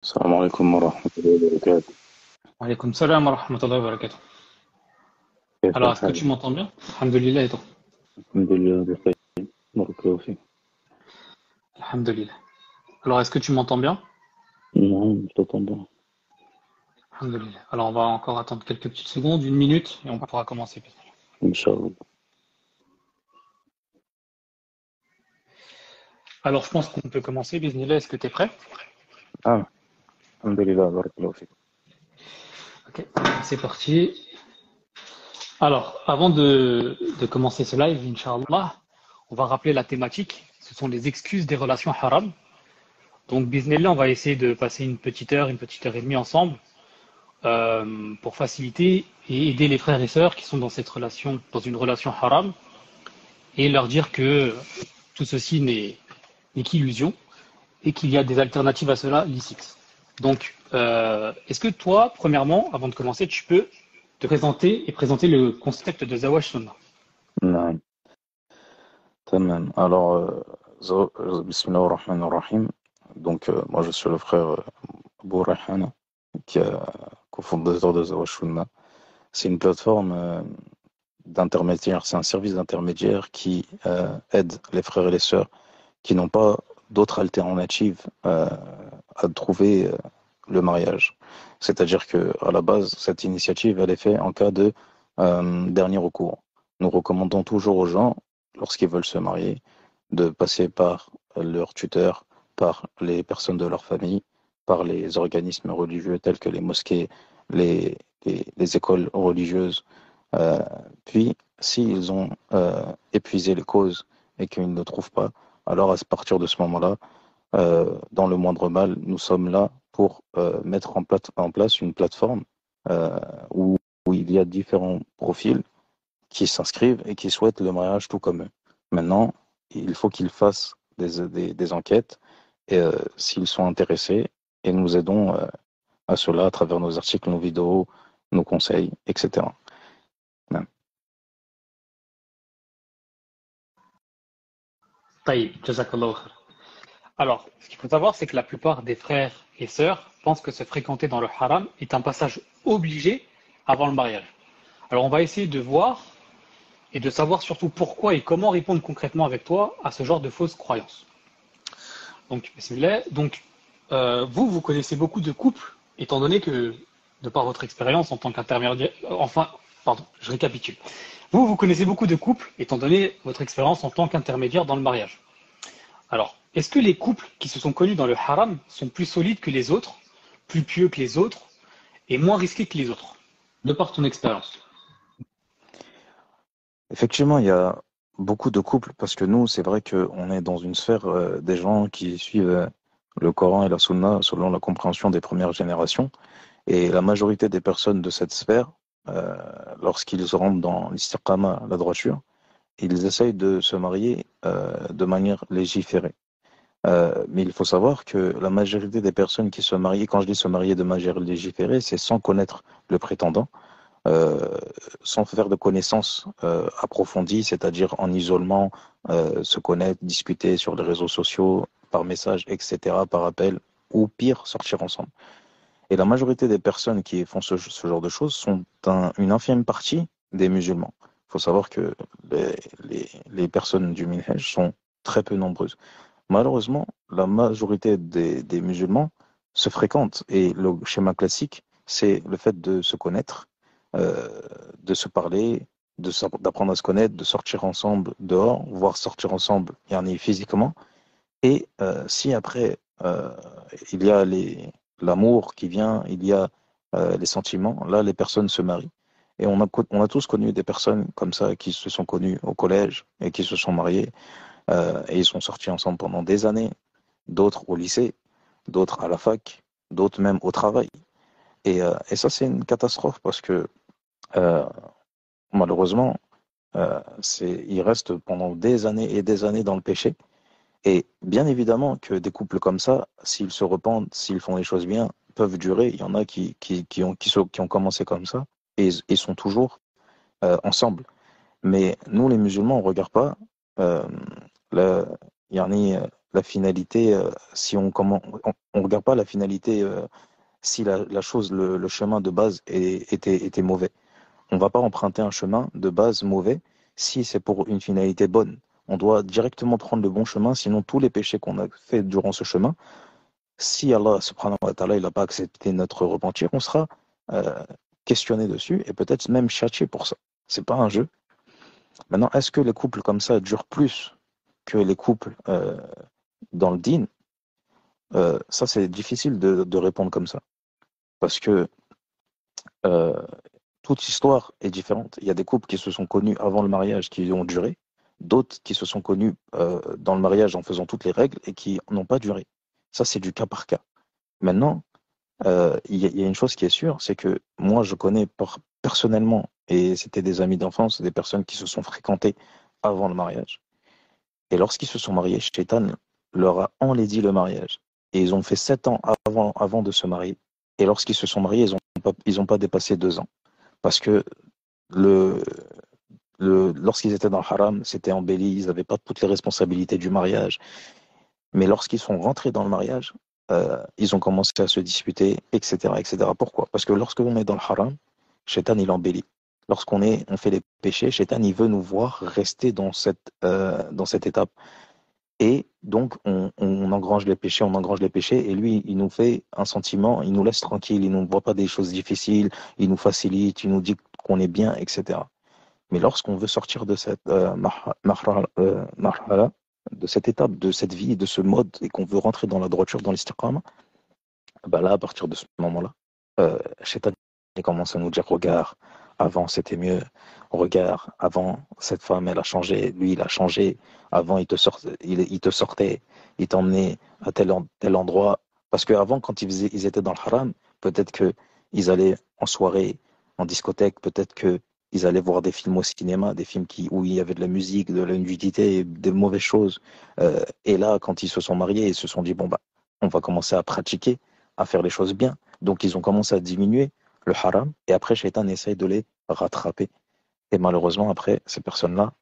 السلام عليكم ورحمة الله وبركاته. Alaykoum salam wa rahmatullahi wa barakatuh. كيف Alors, est-ce que tu الحال؟ m'entends bien? Alhamdulillah et toi? الحمد لله بخير. بارك الله فيك. Alhamdulillah. Alors, est-ce que tu m'entends bien? نعم تطبع. Alhamdulillah. Alors, on va encore attendre quelques petites secondes, une minute, et on pourra commencer. إن شاء الله. Alors, je pense qu'on peut commencer. Bismillah, est-ce que tu es prêt? آه الحمد لله بارك الله فيك. Ok, c'est parti. Alors, avant de commencer ce live, Inch'Allah, on va rappeler la thématique. Ce sont les excuses des relations haram. Donc, Bismillah, on va essayer de passer une petite heure et demie ensemble pour faciliter et aider les frères et sœurs qui sont dans cette relation, dans une relation haram, et leur dire que tout ceci n'est qu'illusion et qu'il y a des alternatives à cela licites. Donc, est-ce que toi, premièrement, avant de commencer, tu peux te présenter et présenter le concept de Zawaj Sunnah? نعم تمام. Alors, Bismillah ar-Rahman ar-Rahim. Donc, moi je suis le frère Abou Rayhana, qui est cofondateur de Zawash Sunna. C'est une plateforme d'intermédiaire, c'est un service d'intermédiaire qui aide les frères et les sœurs qui n'ont pas d'autres alternatives à trouver le mariage. C'est-à-dire que à la base, cette initiative, elle est faite en cas de dernier recours. Nous recommandons toujours aux gens, lorsqu'ils veulent se marier, de passer par leur tuteur, par les personnes de leur famille, par les organismes religieux tels que les mosquées, les écoles religieuses. Euh, Puis, s'ils ont épuisé les causes et qu'ils ne trouvent pas, alors à partir de ce moment-là, dans le moindre mal, nous sommes là pour mettre en place une plateforme euh, où, où il y a différents profils qui s'inscrivent et qui souhaitent le mariage tout comme eux. Maintenant, il faut qu'ils fassent des enquêtes et s'ils sont intéressés, et nous aidons à cela à travers nos articles, nos vidéos, nos conseils, etc. Voilà. Taïb, jazakallahu khair. Alors, ce qu'il faut savoir, c'est que la plupart des frères et sœurs pensent que se fréquenter dans le haram est un passage obligé avant le mariage. Alors, on va essayer de voir et de savoir surtout pourquoi et comment répondre concrètement avec toi à ce genre de fausses croyances. Donc, bismillah. Donc, vous connaissez beaucoup de couples, étant donné que, de par votre expérience en tant qu'intermédiaire, enfin, pardon, je récapitule. Vous connaissez beaucoup de couples, étant donné votre expérience en tant qu'intermédiaire dans le mariage. Alors, est-ce que les couples qui se sont connus dans le haram sont plus solides que les autres, plus pieux que les autres et moins risqués que les autres, de par ton expérience? Effectivement, il y a beaucoup de couples parce que nous, c'est vrai qu'on est dans une sphère des gens qui suivent le Coran et la Sunna selon la compréhension des premières générations. Et la majorité des personnes de cette sphère, euh, lorsqu'ils rentrent dans l'istiqama, la droiture, ils essayent de se marier de manière légiférée. Mais il faut savoir que la majorité des personnes qui se marient, quand je dis se marier de manière légiférée, c'est sans connaître le prétendant, euh, sans faire de connaissances approfondies, c'est-à-dire en isolement, se connaître, discuter sur les réseaux sociaux, par message, etc., par appel, ou pire, sortir ensemble. Et la majorité des personnes qui font ce genre de choses sont une infime partie des musulmans. Il faut savoir que les personnes du Minhaj sont très peu nombreuses. Malheureusement, la majorité des musulmans se fréquentent et le schéma classique, c'est le fait de se connaître, euh, de se parler, d'apprendre à se connaître, de sortir ensemble dehors, voire sortir ensemble, yani physiquement. Et si après, il y a l'amour qui vient, il y a les sentiments, là, les personnes se marient. Et on a tous connu des personnes comme ça qui se sont connues au collège et qui se sont mariées et ils sont sortis ensemble pendant des années, d'autres au lycée, d'autres à la fac, d'autres même au travail. Et ça, c'est une catastrophe parce que euh, malheureusement, ils restent pendant des années et des années dans le péché. Et bien évidemment que des couples comme ça, s'ils se repentent, s'ils font les choses bien, peuvent durer. Il y en a qui ont commencé comme ça et ils sont toujours ensemble. Mais nous, les musulmans, on ne regarde pas euh, le, yani, la finalité, si on regarde pas la finalité, si la chose, le chemin de base était mauvais. On va pas emprunter un chemin de base mauvais si c'est pour une finalité bonne. On doit directement prendre le bon chemin, sinon tous les péchés qu'on a fait durant ce chemin, si Allah subhanahu wa ta'ala il n'a pas accepté notre repentir, on sera euh, questionné dessus et peut-être même châtié pour ça. C'est pas un jeu. Maintenant, est-ce que les couples comme ça durent plus que les couples dans le dîn? Ça, c'est difficile de répondre comme ça. Parce que euh, toute histoire est différente. Il y a des couples qui se sont connus avant le mariage qui ont duré, d'autres qui se sont connus dans le mariage en faisant toutes les règles et qui n'ont pas duré. Ça, c'est du cas par cas. Maintenant, il y a une chose qui est sûre, c'est que moi, je connais personnellement, et c'était des amis d'enfance, des personnes qui se sont fréquentées avant le mariage. Et lorsqu'ils se sont mariés, Shaitan leur a enlaidi le mariage. Et ils ont fait 7 ans avant de se marier. Et lorsqu'ils se sont mariés, ils ont pas dépassé 2 ans. Parce que le, lorsqu'ils étaient dans le haram, c'était embelli, ils n'avaient pas toutes les responsabilités du mariage. Mais lorsqu'ils sont rentrés dans le mariage, ils ont commencé à se disputer, etc., etc. Pourquoi? Parce que lorsque l'on est dans le haram, Shaitan, il embellit. On fait les péchés, Shaitan, il veut nous voir rester dans cette étape. Et donc, on engrange les péchés, et lui, il nous fait un sentiment, il nous laisse tranquille, il ne nous voit pas des choses difficiles, il nous facilite, il nous dit qu'on est bien, etc. Mais lorsqu'on veut sortir de cette marhala, de cette étape, de cette vie, de ce mode, et qu'on veut rentrer dans la droiture, dans l'istiqama, bah là, à partir de ce moment-là, Shaitan il commence à nous dire, regarde, avant c'était mieux, regarde, avant cette femme elle a changé, lui il a changé, avant il te sortait, il t'emmenait à tel endroit, parce qu'avant quand ils étaient dans le haram, peut-être qu'ils allaient en soirée, en discothèque, peut-être qu'ils allaient voir des films au cinéma, des films où il y avait de la musique, de la nudité, des mauvaises choses. Et là, quand ils se sont mariés, ils se sont dit, bon bah, on va commencer à pratiquer, à faire les choses bien. Donc ils ont commencé à diminuer le haram, et après Shaitan essaye de les rattraper. Et malheureusement, après, ces personnes-là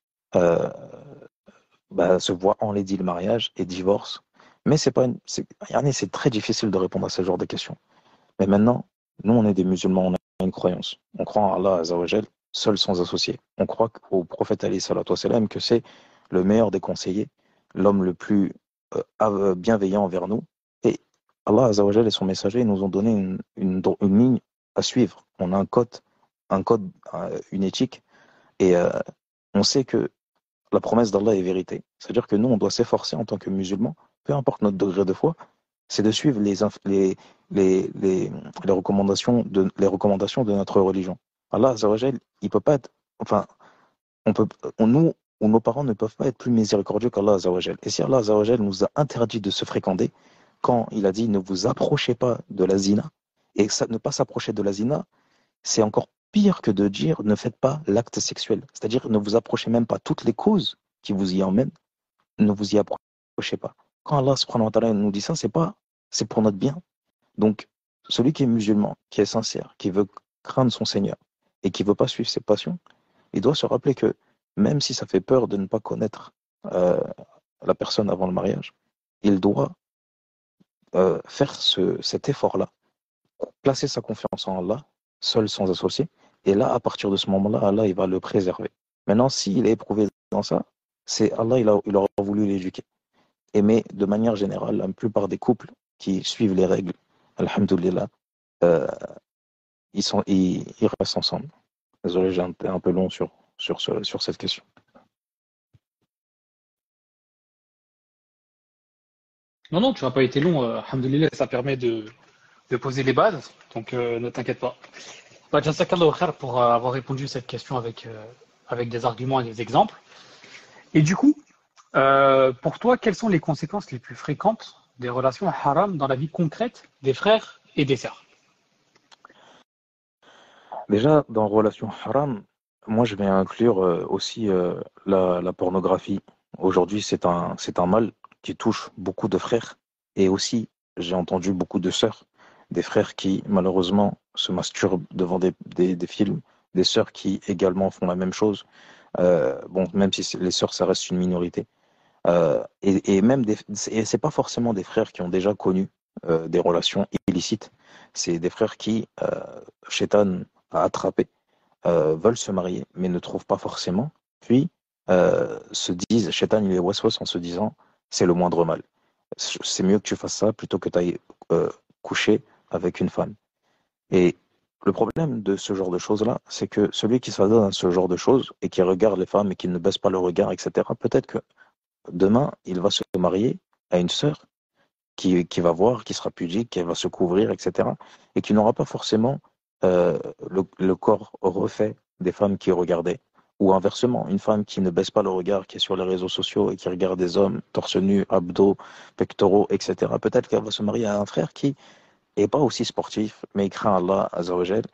se voient enlaidir le mariage et divorcent. Mais c'est pas c'est très difficile de répondre à ce genre de questions. Mais maintenant, nous, on est des musulmans, on a une croyance. On croit en Allah Azzawajal, seul sans associé. On croit au prophète alayhi salatu wassalam, que c'est le meilleur des conseillers, l'homme le plus bienveillant envers nous. Et Allah Azzawajal et son messager nous ont donné une ligne à suivre. On a un code, une éthique, et on sait que la promesse d'Allah est vérité. C'est-à-dire que nous, on doit s'efforcer en tant que musulmans, peu importe notre degré de foi, c'est de suivre les recommandations de notre religion. Allah Azzawajal, il peut pas être, enfin, nous ou nos parents ne peuvent pas être plus miséricordieux qu'Allah Azzawajal. Et si Allah Azzawajal nous a interdit de se fréquenter, quand il a dit ne vous approchez pas de la zina, et ça, ne pas s'approcher de la zina, c'est encore pire que de dire ne faites pas l'acte sexuel. C'est-à-dire ne vous approchez même pas toutes les causes qui vous y emmènent, ne vous y approchez pas. Quand Allah subhanahu wa ta'ala nous dit ça, c'est pour notre bien. Donc, celui qui est musulman, qui est sincère, qui veut craindre son Seigneur et qui veut pas suivre ses passions, il doit se rappeler que même si ça fait peur de ne pas connaître euh, la personne avant le mariage, il doit faire cet effort-là, placer sa confiance en Allah, seul sans associé, et là, à partir de ce moment-là, Allah, il va le préserver. Maintenant, s'il est éprouvé dans ça, c'est Allah, il aura voulu l'éduquer. Mais de manière générale, la plupart des couples qui suivent les règles, alhamdoulilah, euh, ils restent ensemble. Désolé, j'ai été un peu long sur cette question. Non, non, tu n'as pas été long. Alhamdoulilah, ça permet de poser les bases. Donc, ne t'inquiète pas. Bah, Jazakallah khair pour avoir répondu à cette question avec des arguments et des exemples. Et du coup, pour toi, quelles sont les conséquences les plus fréquentes des relations haram dans la vie concrète des frères et des sœurs? Déjà, dans relation haram, moi je vais inclure aussi la pornographie. Aujourd'hui, c'est un mal qui touche beaucoup de frères. Et aussi, j'ai entendu beaucoup de sœurs, des frères qui malheureusement se masturbent devant des films, des sœurs qui également font la même chose. Bon, même si les sœurs, ça reste une minorité. Et même et c'est pas forcément des frères qui ont déjà connu des relations illicites. C'est des frères qui, Shaitan a attrapé, veulent se marier, mais ne trouvent pas forcément. Puis se disent, Shaitan il est waswas en se disant, c'est le moindre mal. C'est mieux que tu fasses ça plutôt que tu ailles coucher avec une femme. Et le problème de ce genre de choses-là, c'est que celui qui s'adonne à ce genre de choses et qui regarde les femmes et qui ne baisse pas le regard, etc., peut-être que demain, il va se marier à une sœur qui va voir, qui sera pudique, qui va se couvrir, etc., et qui n'aura pas forcément le corps refait des femmes qui regardaient. Ou inversement, une femme qui ne baisse pas le regard, qui est sur les réseaux sociaux et qui regarde des hommes torse nu, abdos, pectoraux, etc., peut-être qu'elle va se marier à un frère qui n'est pas aussi sportif, mais il craint Allah, Azzawajal.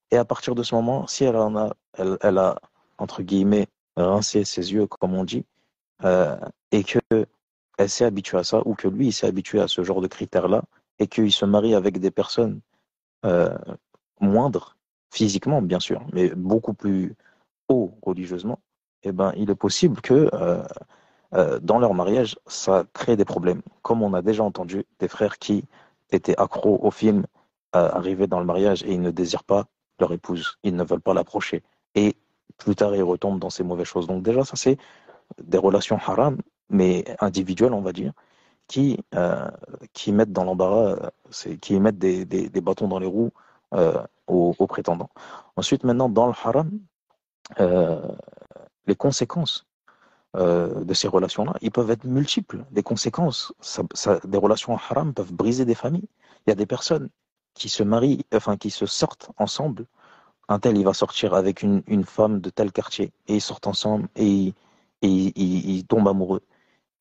Et à partir de ce moment, si elle a, entre guillemets, rincé ses yeux, comme on dit, et que elle s'est habituée à ça, ou que lui il s'est habitué à ce genre de critères-là, et qu'il se marie avec des personnes euh, moindres, physiquement bien sûr, mais beaucoup plus haut religieusement, eh ben, il est possible que dans leur mariage, ça crée des problèmes. Comme on a déjà entendu des frères qui étaient accros au film, arrivés dans le mariage et ils ne désirent pas leur épouse, ils ne veulent pas l'approcher. Et plus tard, ils retombent dans ces mauvaises choses. Donc déjà, ça c'est des relations haram, mais individuelles, on va dire, qui mettent dans l'embarras, qui mettent des bâtons dans les roues aux prétendants. Ensuite, maintenant, dans le haram, euh, les conséquences de ces relations-là, ils peuvent être multiples. Des conséquences, des relations haram peuvent briser des familles. Il y a des personnes qui se marient, enfin qui se sortent ensemble. Un tel, il va sortir avec une femme de tel quartier et ils sortent ensemble et ils tombent amoureux.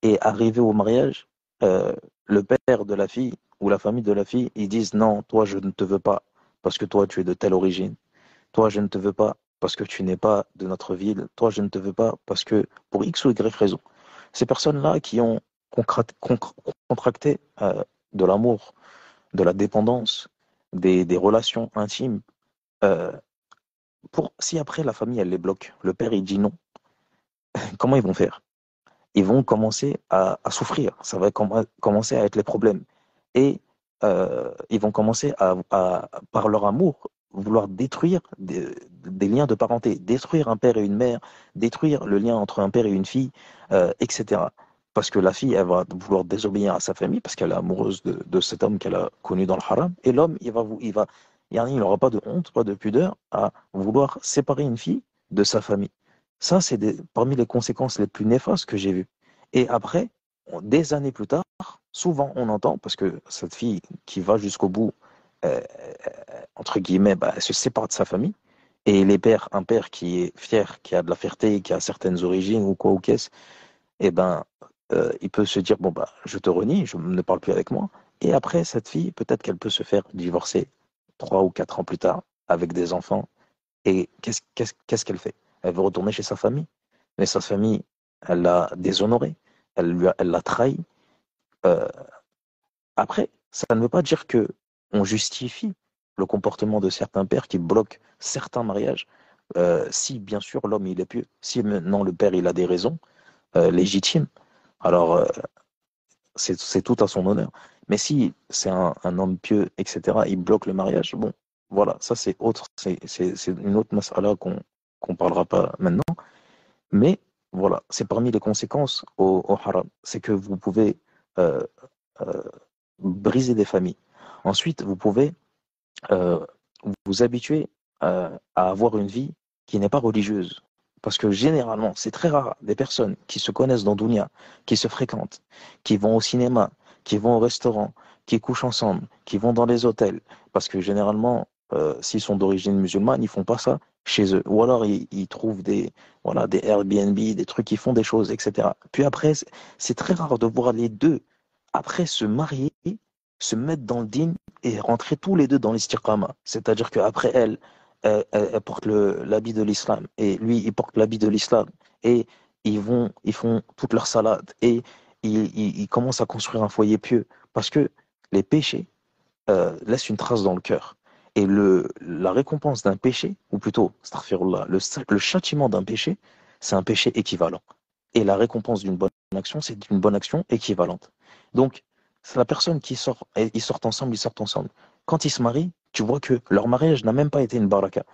Et arrivé au mariage, le père de la fille ou la famille de la fille, ils disent non, toi je ne te veux pas parce que toi tu es de telle origine. Toi je ne te veux pas parce que tu n'es pas de notre ville. Toi je ne te veux pas parce que pour X ou Y raison. Ces personnes-là qui ont contracté de l'amour, de la dépendance, des relations intimes, euh, si après la famille elle les bloque, le père il dit non, comment ils vont faire? Ils vont commencer à souffrir. Ça va commencer à être les problèmes. Et ils vont commencer par leur amour, vouloir détruire des liens de parenté, détruire un père et une mère, détruire le lien entre un père et une fille, etc. Parce que la fille, elle va vouloir désobéir à sa famille parce qu'elle est amoureuse de cet homme qu'elle a connu dans le haram. Et l'homme, il n'aura pas de honte, pas de pudeur à vouloir séparer une fille de sa famille. Ça, c'est parmi les conséquences les plus néfastes que j'ai vues. Et après, des années plus tard, souvent on entend, parce que cette fille qui va jusqu'au bout, euh, entre guillemets, bah, elle se sépare de sa famille, et un père qui est fier, qui a de la fierté, qui a certaines origines ou quoi ou qu'est-ce, eh ben, il peut se dire, bon, bah, je te renie, je ne parle plus avec moi. Et après, cette fille, peut-être qu'elle peut se faire divorcer 3 ou 4 ans plus tard, avec des enfants. Et qu'est-ce qu'elle fait? Elle veut retourner chez sa famille. Mais sa famille, elle l'a déshonorée, elle l'a trahi. Euh, Après, ça ne veut pas dire que on justifie le comportement de certains pères qui bloquent certains mariages. Si bien sûr l'homme il est pieux, si maintenant le père il a des raisons légitimes, alors c'est tout à son honneur. Mais si c'est un homme pieux, etc., il bloque le mariage, bon, voilà, ça c'est autre, c'est une autre mas'ala qu'on parlera pas maintenant. Mais voilà, c'est parmi les conséquences au haram. C'est que vous pouvez euh, euh, briser des familles. Ensuite, vous pouvez euh, vous habituer à avoir une vie qui n'est pas religieuse. Parce que généralement, c'est très rare des personnes qui se connaissent dans Dunya, qui se fréquentent, qui vont au cinéma, qui vont au restaurant, qui couchent ensemble, qui vont dans les hôtels. Parce que généralement, s'ils sont d'origine musulmane, ils font pas ça chez eux. Ou alors ils trouvent voilà, des Airbnb, des trucs, ils font des choses, etc. Puis après, c'est très rare de voir les deux, après se marier, se mettre dans le dîn et rentrer tous les deux dans l'istiqama. C'est-à-dire qu'après elle porte l'habit de l'islam et lui, il porte l'habit de l'islam et ils font toute leur salade et ils commencent à construire un foyer pieux parce que les péchés laissent une trace dans le cœur. Et la récompense d'un péché, ou plutôt, astaghfirullah, le châtiment d'un péché, c'est un péché équivalent. Et la récompense d'une bonne action, c'est une bonne action équivalente. Donc, c'est la personne qui sort, et ils sortent ensemble, ils sortent ensemble. Quand ils se marient, tu vois que leur mariage n'a même pas été une baraka.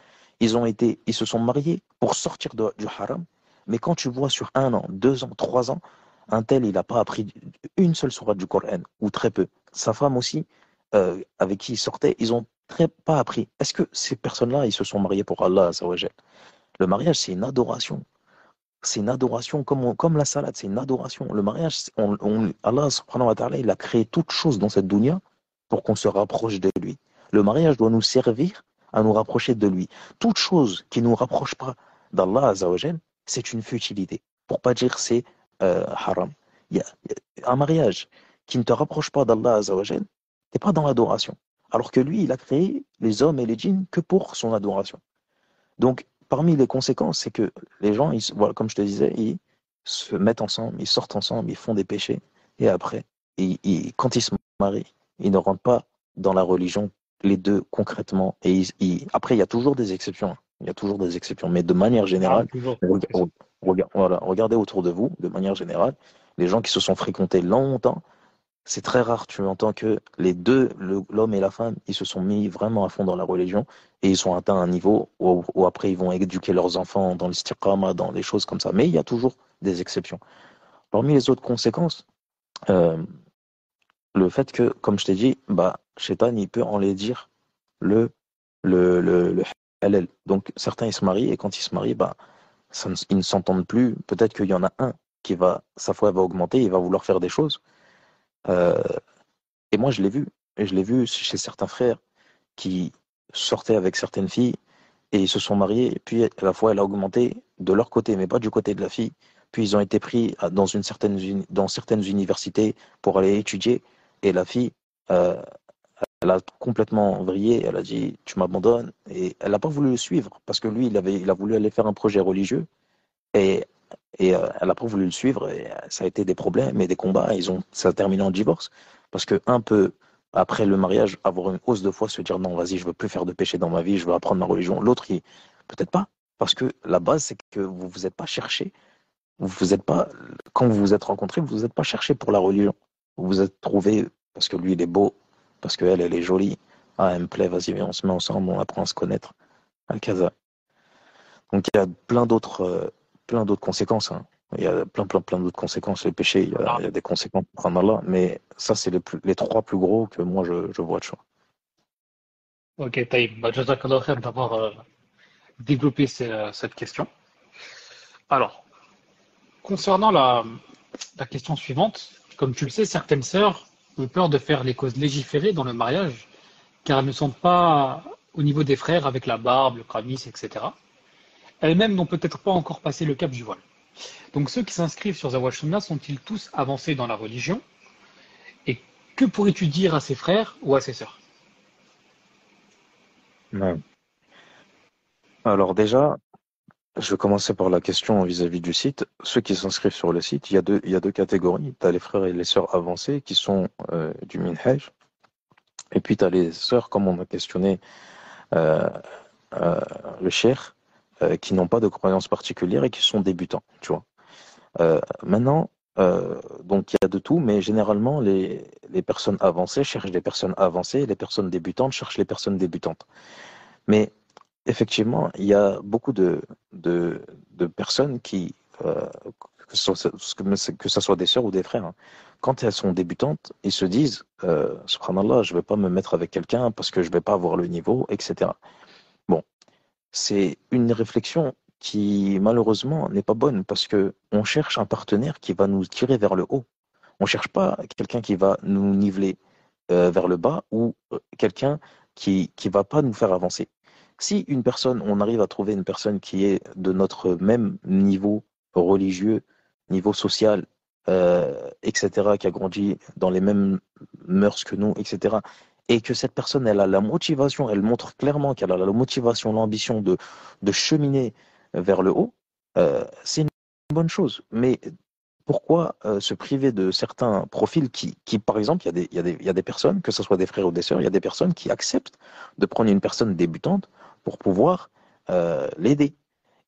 Ils se sont mariés pour sortir du haram, mais quand tu vois sur 1 an, 2 ans, 3 ans, un tel, il n'a pas appris une seule sourate du Coran, ou très peu. Sa femme aussi, avec qui il sortait, ils ont très pas appris. Est-ce que ces personnes-là, ils se sont mariés pour Allah, Azza wa Jal? Le mariage, c'est une adoration. C'est une adoration comme la salade, c'est une adoration. Le mariage, Allah subhanahu wa ta'ala, il a créé toute chose dans cette dunya pour qu'on se rapproche de lui. Le mariage doit nous servir à nous rapprocher de lui. Toute chose qui ne nous rapproche pas d'Allah Azza wa Jal, c'est une futilité. Pour pas dire c'est haram. Un mariage qui ne te rapproche pas d'Allah Azza wa Jal, t'es pas dans l'adoration. Alors que lui, il a créé les hommes et les djinns que pour son adoration. Donc, parmi les conséquences, c'est que les gens, voilà, comme je te disais, ils se mettent ensemble, ils sortent ensemble, ils font des péchés, et après, quand ils se marient, ils ne rentrent pas dans la religion, les deux concrètement. Et après, il y a toujours des exceptions. Il y a toujours des exceptions, mais de manière Ah, générale, toujours. voilà, regardez autour de vous, de manière générale, les gens qui se sont fréquentés longtemps, c'est très rare, tu entends que les deux, l'homme et la femme, ils se sont mis vraiment à fond dans la religion et ils sont atteints à un niveau où après ils vont éduquer leurs enfants dans l'istiqama, dans les choses comme ça. Mais il y a toujours des exceptions. Parmi les autres conséquences, euh, le fait que, comme je t'ai dit, bah, Shaitan, il peut enlaidir le, le halal. Donc certains, ils se marient et quand ils se marient, bah, ils ne s'entendent plus. Peut-être qu'il y en a un sa foi va augmenter, il va vouloir faire des choses. Euh, Et moi, je l'ai vu. Et je l'ai vu chez certains frères qui sortaient avec certaines filles et ils se sont mariés. Et puis, la foi, elle a augmenté de leur côté, mais pas du côté de la fille. Puis, ils ont été pris dans certaines universités pour aller étudier. Et la fille, euh, elle a complètement vrillé. Elle a dit, tu m'abandonnes. Et elle n'a pas voulu le suivre parce que lui, il a voulu aller faire un projet religieux. Et, elle n'a pas voulu le suivre et ça a été des problèmes et des combats. Ça a terminé en divorce parce que un peu après le mariage, avoir une hausse de foi, se dire non, vas-y, je veux plus faire de péché dans ma vie, je veux apprendre ma religion. L'autre, peut-être pas, parce que la base, c'est que vous vous êtes pas cherché, vous vous êtes pas, quand vous vous êtes rencontrés, vous vous êtes pas cherché pour la religion. Vous vous êtes trouvé parce que lui, il est beau, parce qu'elle, elle est jolie. Ah, elle me plaît, vas-y, viens, on se met ensemble, on apprend à se connaître. Al-Kaza. Donc il y a plein d'autres conséquences, hein. Il y a plein d'autres conséquences. Le péché, il y a des conséquences pour Allah, mais ça, c'est les trois plus gros que moi, je vois de choix. Ok, Taïb. Bah, Jazakallah khair d'avoir développé cette question. Alors, concernant la question suivante, comme tu le sais, certaines sœurs ont peur de faire les causes légiférées dans le mariage, car elles ne sont pas au niveau des frères avec la barbe, le pramis, etc. Elles-mêmes n'ont peut-être pas encore passé le cap du voile. Donc ceux qui s'inscrivent sur Zawaj Sunnah sont-ils tous avancés dans la religion? Et que pourrais-tu dire à ses frères ou à ses sœurs? Ouais. Alors déjà, je vais commencer par la question vis-à-vis du site. Ceux qui s'inscrivent sur le site, il y a deux catégories. Tu as les frères et les sœurs avancés qui sont du minhaj. Et puis tu as les sœurs, comme on a questionné euh, euh, le cheikh, qui n'ont pas de croyance particulière et qui sont débutants, tu vois. Maintenant, donc il y a de tout, mais généralement, les personnes avancées cherchent des personnes avancées, et les personnes débutantes cherchent les personnes débutantes. Mais effectivement, il y a beaucoup de personnes qui, que ce soit des sœurs ou des frères, hein, quand elles sont débutantes, ils se disent, Subhanallah, je ne vais pas me mettre avec quelqu'un parce que je ne vais pas avoir le niveau, etc. Bon, c'est une réflexion qui malheureusement n'est pas bonne parce que on cherche un partenaire qui va nous tirer vers le haut. On cherche pas quelqu'un qui va nous niveler vers le bas ou quelqu'un qui va pas nous faire avancer. Si une personne, on arrive à trouver une personne qui est de notre même niveau religieux, niveau social, etc., qui a grandi dans les mêmes mœurs que nous, etc., et que cette personne, elle a la motivation, elle montre clairement qu'elle a la motivation, l'ambition de cheminer vers le haut, c'est une bonne chose. Mais pourquoi se priver de certains profils par exemple, il y a des personnes, que ce soit des frères ou des sœurs, il y a des personnes qui acceptent de prendre une personne débutante pour pouvoir l'aider.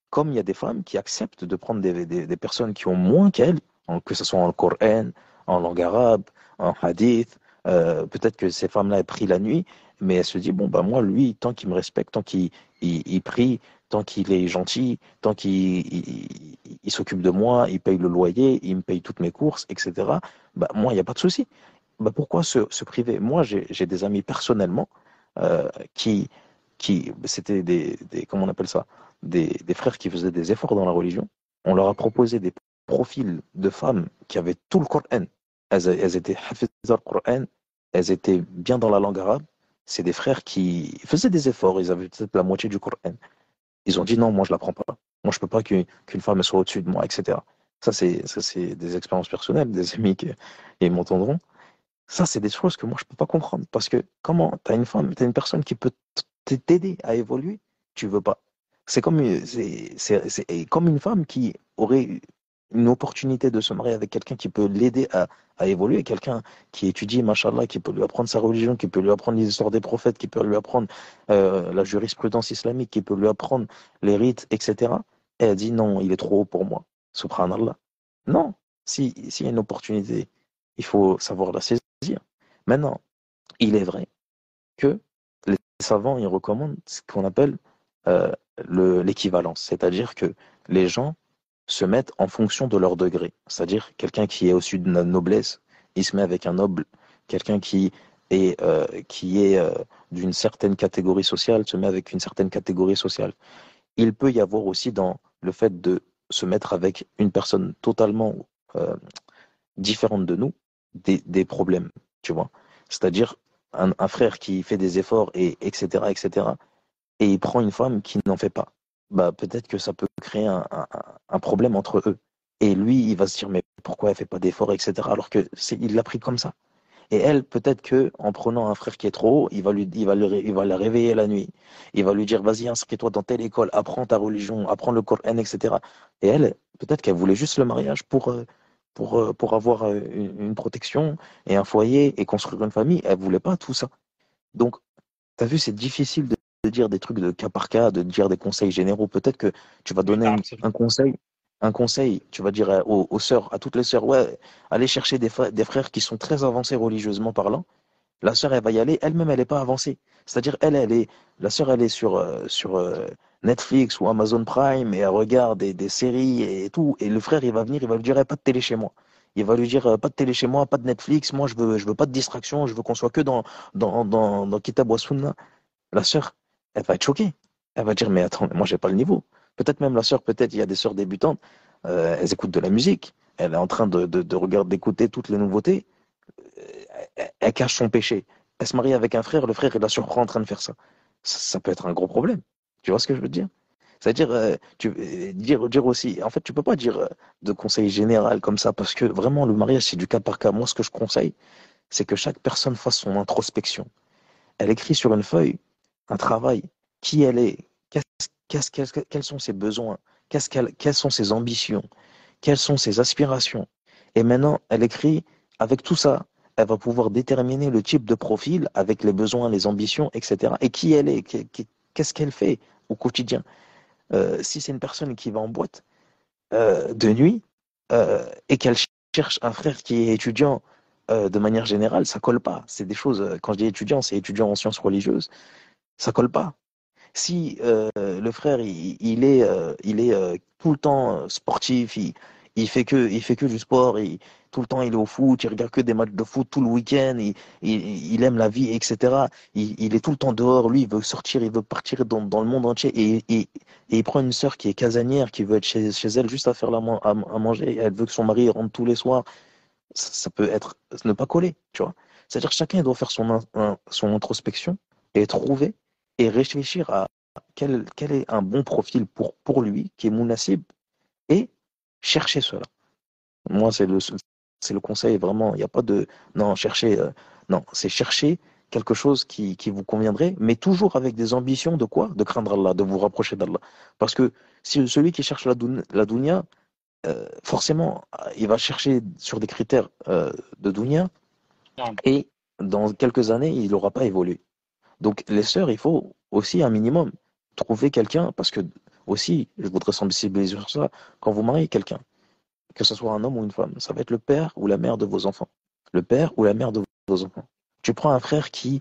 Comme il y a des femmes qui acceptent de prendre des personnes qui ont moins qu'elles, que ce soit en Coran, en langue arabe, en hadith. Peut-être que ces femmes-là aient pris la nuit, mais elle se dit, bon, bah moi, lui, tant qu'il me respecte, tant qu'il prie, tant qu'il est gentil, tant qu'il s'occupe de moi, il paye le loyer, il me paye toutes mes courses, etc., bah moi, il n'y a pas de souci. Bah, pourquoi se priver? Moi, j'ai des amis personnellement euh, qui, c'était comment on appelle ça? Des frères qui faisaient des efforts dans la religion. On leur a proposé des profils de femmes qui avaient tout le Coran. Elles étaient hafiz al-Coran, elles étaient bien dans la langue arabe. C'est des frères qui faisaient des efforts, ils avaient peut-être la moitié du Coran. Ils ont dit non, moi je la prends pas. Moi je peux pas qu'une femme soit au-dessus de moi, etc. Ça c'est des expériences personnelles, des amis qui ils m'entendront. Ça, c'est des choses que moi, je peux pas comprendre. Parce que comment tu as une femme, tu as une personne qui peut t'aider à évoluer, tu veux pas. C'est comme, c'est comme une femme qui aurait une opportunité de se marier avec quelqu'un qui peut l'aider à évoluer, quelqu'un qui étudie, machallah, qui peut lui apprendre sa religion, qui peut lui apprendre les histoires des prophètes, qui peut lui apprendre la jurisprudence islamique, qui peut lui apprendre les rites, etc. Et elle dit non, il est trop haut pour moi. Subhanallah. Non, s'il y a une opportunité, il faut savoir la saisir. Maintenant, il est vrai que les savants ils recommandent ce qu'on appelle euh, l'équivalence, c'est-à-dire que les gens se mettent en fonction de leur degré. C'est-à-dire quelqu'un qui est au-dessus de la noblesse, il se met avec un noble, quelqu'un qui est d'une certaine catégorie sociale se met avec une certaine catégorie sociale. Il peut y avoir aussi dans le fait de se mettre avec une personne totalement euh, différente de nous des problèmes, tu vois. C'est-à-dire un frère qui fait des efforts et etc etc et il prend une femme qui n'en fait pas. Bah peut-être que ça peut créer un problème entre eux. Et lui, il va se dire mais pourquoi elle fait pas d'efforts etc. Alors que il l'a pris comme ça. Et elle, peut-être que en prenant un frère qui est trop haut, il va la réveiller la nuit. Il va lui dire vas-y inscris-toi dans telle école, apprends ta religion, apprends le Coran etc. Et elle, peut-être qu'elle voulait juste le mariage pour avoir une protection et un foyer et construire une famille. Elle voulait pas tout ça. Donc, tu as vu, c'est difficile de dire des trucs de cas par cas, de dire des conseils généraux. Peut-être que tu vas Oui, donner un conseil, tu vas dire aux sœurs, à toutes les sœurs, ouais, allez chercher des frères qui sont très avancés religieusement parlant. La sœur, elle va y aller, elle-même, elle n'est pas avancée. C'est-à-dire, la sœur, elle est sur Netflix ou Amazon Prime et elle regarde des séries et tout. Et le frère, il va venir, il va lui dire, eh, pas de télé chez moi. Il va lui dire, pas de télé chez moi, pas de Netflix. Moi, je veux pas de distraction. Je veux qu'on soit que dans Kitab wa Sunna. La sœur, elle va être choquée. Elle va dire, mais attends, mais moi, j'ai pas le niveau. Peut-être même la sœur, peut-être, il y a des sœurs débutantes, elles écoutent de la musique. Elle est en train de regarder, d'écouter toutes les nouveautés. Elle cache son péché. Elle se marie avec un frère, le frère, il la surprend en train de faire ça. Ça peut être un gros problème. Tu vois ce que je veux dire? C'est-à-dire, dire aussi, en fait, tu peux pas dire de conseil général comme ça, parce que vraiment, le mariage, c'est du cas par cas. Moi, ce que je conseille, c'est que chaque personne fasse son introspection. Elle écrit sur une feuille un travail, qui elle est, quels sont ses besoins, quelles sont ses ambitions, quelles sont ses aspirations. Et maintenant, elle écrit avec tout ça, elle va pouvoir déterminer le type de profil avec les besoins, les ambitions, etc. Et qui elle est, qu'est-ce qu'elle fait au quotidien. Si c'est une personne qui va en boîte de nuit et qu'elle cherche un frère qui est étudiant de manière générale, ça colle pas. C'est des choses, quand je dis étudiant, c'est étudiant en sciences religieuses, ça colle pas. Si le frère il est tout le temps sportif, il fait que du sport, tout le temps il est au foot, il regarde que des matchs de foot tout le week-end, il aime la vie, etc. Il est tout le temps dehors, lui il veut sortir, il veut partir dans le monde entier et il prend une sœur qui est casanière, qui veut être chez elle juste à faire à manger, et elle veut que son mari rentre tous les soirs. Ça peut être ne pas coller, tu vois. C'est-à-dire que chacun doit faire son introspection et trouver et réfléchir à quel est un bon profil pour lui, qui est Mounasib, et chercher cela. Moi, c'est le conseil, vraiment. Il n'y a pas de. Non, chercher. Non, c'est chercher quelque chose qui vous conviendrait, mais toujours avec des ambitions de quoi? De craindre Allah, de vous rapprocher d'Allah. Parce que si celui qui cherche la dunya, forcément, il va chercher sur des critères de dunya, non. et dans quelques années, il n'aura pas évolué. Donc, les sœurs, il faut aussi un minimum trouver quelqu'un, parce que aussi, je voudrais sensibiliser sur ça, quand vous mariez quelqu'un, que ce soit un homme ou une femme, ça va être le père ou la mère de vos enfants. Le père ou la mère de vos enfants. Tu prends un frère qui,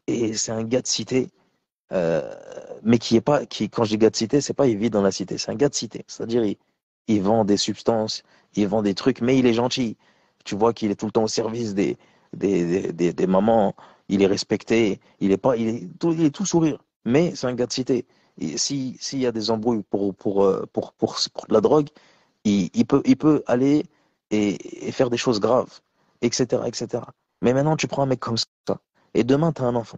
et c'est un gars de cité, euh, mais qui est pas, qui, quand je dis gars de cité, c'est pas il vit dans la cité, c'est un gars de cité. C'est-à-dire, il vend des substances, il vend des trucs, mais il est gentil. Tu vois qu'il est tout le temps au service des mamans, il est respecté, il est tout sourire. Mais c'est un gars de cité. Et s'il y a des embrouilles pour de la drogue, il peut aller et faire des choses graves, etc., etc. Mais maintenant, tu prends un mec comme ça, et demain, tu as un enfant.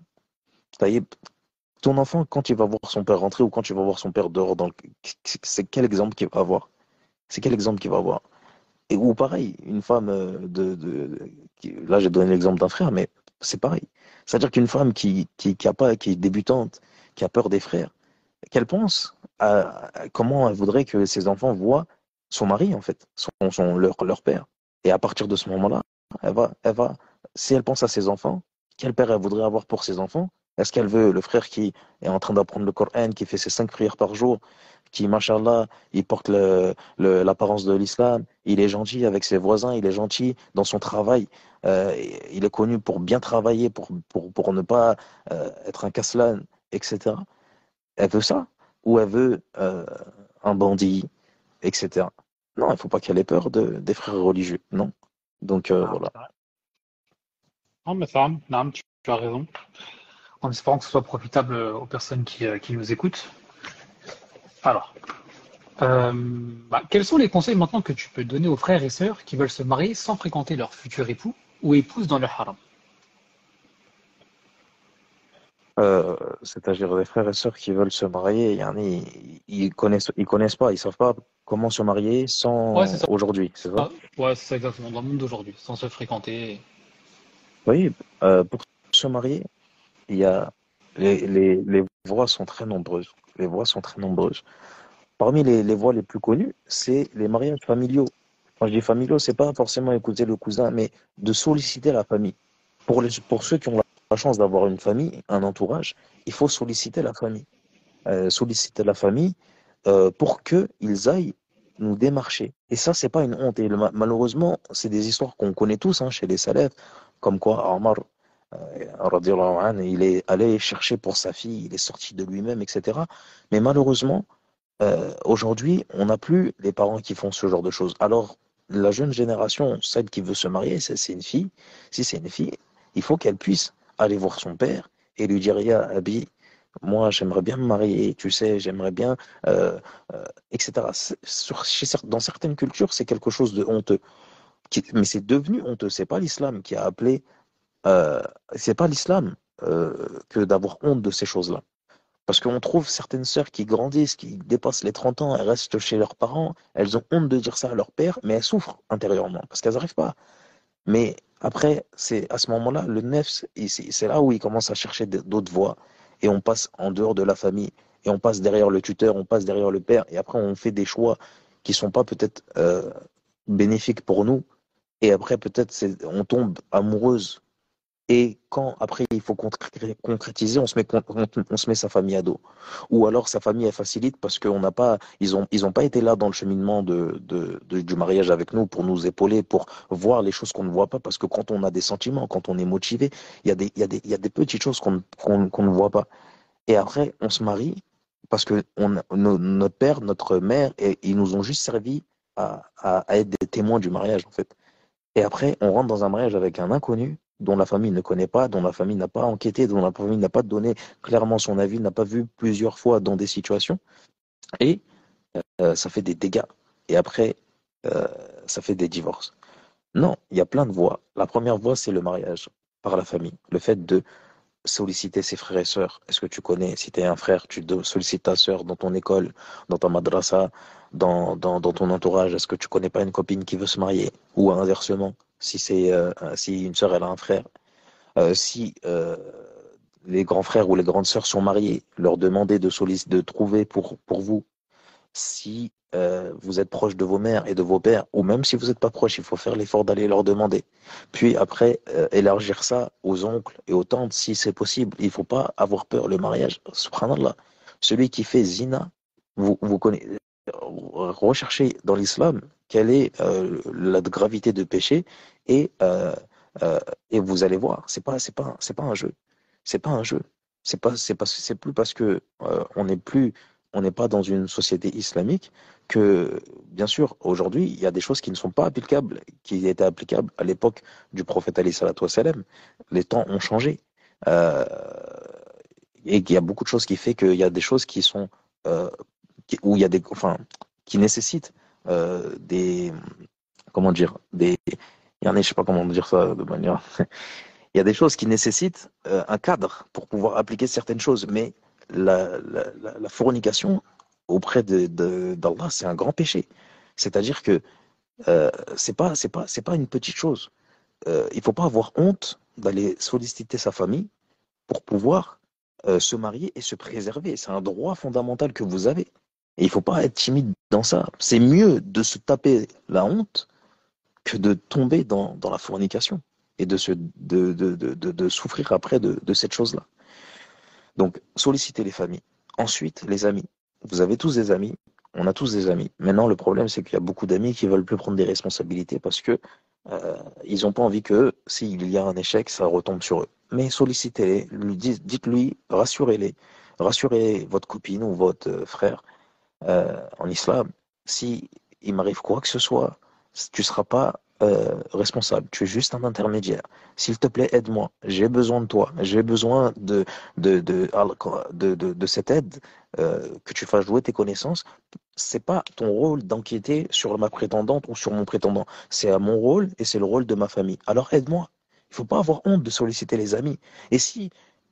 Ça y est, ton enfant, quand il va voir son père rentrer ou quand il va voir son père dehors, c'est quel exemple qu'il va avoir? C'est quel exemple qu'il va avoir? Et, ou pareil, une femme là j'ai donné l'exemple d'un frère, mais c'est pareil. C'est-à-dire qu'une femme qui a pas, qui est débutante, qui a peur des frères, qu'elle pense à comment elle voudrait que ses enfants voient son mari, en fait, leur père. Et à partir de ce moment-là, si elle pense à ses enfants, quel père elle voudrait avoir pour ses enfants? Est-ce qu'elle veut le frère qui est en train d'apprendre le Coran, qui fait ses 5 prières par jour, qui, machallah, il porte l'apparence de l'islam, il est gentil avec ses voisins, il est gentil dans son travail, il est connu pour bien travailler, pour ne pas être un caslan, etc. Elle veut ça? Ou elle veut un bandit, etc. Non, il ne faut pas qu'elle ait peur des frères religieux. Non. Donc Ah, voilà. c'est vrai. Non, mais ça, non, tu as raison. En espérant que ce soit profitable aux personnes qui nous écoutent. Alors, quels sont les conseils maintenant que tu peux donner aux frères et sœurs qui veulent se marier sans fréquenter leur futur époux ou épouse dans le haram? C'est-à-dire des frères et sœurs qui veulent se marier, ils connaissent pas, ils savent pas comment se marier Ouais, c'est sans ça. aujourd'hui, c'est ça? Ouais, c'est ça exactement. Dans le monde d'aujourd'hui, sans se fréquenter. Oui, pour se marier, il y a les voies sont très nombreuses. Les voies sont très nombreuses. Parmi les voies les plus connues, c'est les mariages familiaux. Quand je dis familiaux, c'est pas forcément épouser le cousin, mais de solliciter la famille. Pour ceux qui ont la chance d'avoir une famille, un entourage, il faut solliciter la famille. Solliciter la famille pour qu'ils aillent nous démarcher. Et ça, c'est pas une honte. Et malheureusement, c'est des histoires qu'on connaît tous hein, chez les salafs, comme quoi Omar, radiallahu anhu, il est allé chercher pour sa fille, il est sorti de lui-même, etc. Mais malheureusement, aujourd'hui, on n'a plus les parents qui font ce genre de choses. Alors, la jeune génération, celle qui veut se marier, c'est une fille. Si c'est une fille, il faut qu'elle puisse aller voir son père et lui dire, Ya Abi, moi, j'aimerais bien me marier, tu sais, j'aimerais bien, euh, etc. Dans certaines cultures, c'est quelque chose de honteux. Mais c'est devenu honteux. C'est pas l'islam qui a appelé, euh, c'est pas l'islam que d'avoir honte de ces choses-là. Parce qu'on trouve certaines sœurs qui grandissent, qui dépassent les 30 ans, elles restent chez leurs parents, elles ont honte de dire ça à leur père, mais elles souffrent intérieurement, parce qu'elles n'arrivent pas. Mais après, c'est à ce moment-là, le nefs, c'est là où il commence à chercher d'autres voies, et on passe en dehors de la famille, et on passe derrière le tuteur, on passe derrière le père, et après on fait des choix qui sont pas peut-être bénéfiques pour nous, et après peut-être on tombe amoureuse et quand après il faut concrétiser, on se met sa famille à dos. Ou alors sa famille elle facilite parce qu'on n'a pas, ils ont pas été là dans le cheminement du mariage avec nous pour nous épauler, pour voir les choses qu'on ne voit pas. Parce que quand on a des sentiments, quand on est motivé, il y a des petites choses qu'on ne voit pas. Et après, on se marie parce que notre père, notre mère, ils nous ont juste servi à être des témoins du mariage en fait. Et après, on rentre dans un mariage avec un inconnu dont la famille ne connaît pas, dont la famille n'a pas enquêté, dont la famille n'a pas donné clairement son avis, n'a pas vu plusieurs fois dans des situations. Et ça fait des dégâts. Et après, euh, ça fait des divorces. Non, il y a plein de voies. La première voie, c'est le mariage par la famille. Le fait de solliciter ses frères et sœurs. Est-ce que tu connais, si tu es un frère, sollicites ta sœur dans ton école, dans ta madrasa, dans ton entourage. Est-ce que tu connais pas une copine qui veut se marier? Ou inversement, si une sœur, elle a un frère. Si les grands frères ou les grandes sœurs sont mariés, leur demander de trouver pour vous si vous êtes proche de vos mères et de vos pères, ou même si vous n'êtes pas proche, il faut faire l'effort d'aller leur demander. Puis après, élargir ça aux oncles et aux tantes si c'est possible. Il ne faut pas avoir peur. Le mariage, subhanallah, celui qui fait zina, vous connaissez, recherchez dans l'islam quelle est la gravité de péché et, euh, et vous allez voir, c'est pas un jeu. C'est pas un jeu. C'est plus parce que on n'est pas dans une société islamique que, bien sûr, aujourd'hui, il y a des choses qui ne sont pas applicables, qui étaient applicables à l'époque du prophète alayhi salatu wassalam. Les temps ont changé. Euh, et qu'il y a beaucoup de choses qui fait qu'il y a des choses qui sont euh, où il y a des enfin qui nécessitent des comment dire des il y en a, je sais pas comment dire ça de manière il y a des choses qui nécessitent un cadre pour pouvoir appliquer certaines choses, mais la fornication auprès d'Allah, c'est un grand péché. C'est-à-dire que c'est pas une petite chose. Il faut pas avoir honte d'aller solliciter sa famille pour pouvoir se marier et se préserver. C'est un droit fondamental que vous avez. Et il faut pas être timide dans ça. C'est mieux de se taper la honte que de tomber dans la fornication et de souffrir après de cette chose-là. Donc, sollicitez les familles. Ensuite, les amis. Vous avez tous des amis. On a tous des amis. Maintenant, le problème, c'est qu'il y a beaucoup d'amis qui veulent plus prendre des responsabilités parce que ils n'ont pas envie que s'il y a un échec, ça retombe sur eux. Mais sollicitez-les, dites-lui, rassurez-les, rassurez votre copine ou votre frère en islam. Si il m'arrive quoi que ce soit, tu ne seras pas responsable. Tu es juste un intermédiaire. S'il te plaît, aide-moi. J'ai besoin de toi. J'ai besoin de cette aide, que tu fasses jouer tes connaissances. C'est pas ton rôle d'enquêter sur ma prétendante ou sur mon prétendant. C'est à mon rôle et c'est le rôle de ma famille. Alors aide-moi. Il faut pas avoir honte de solliciter les amis. Et si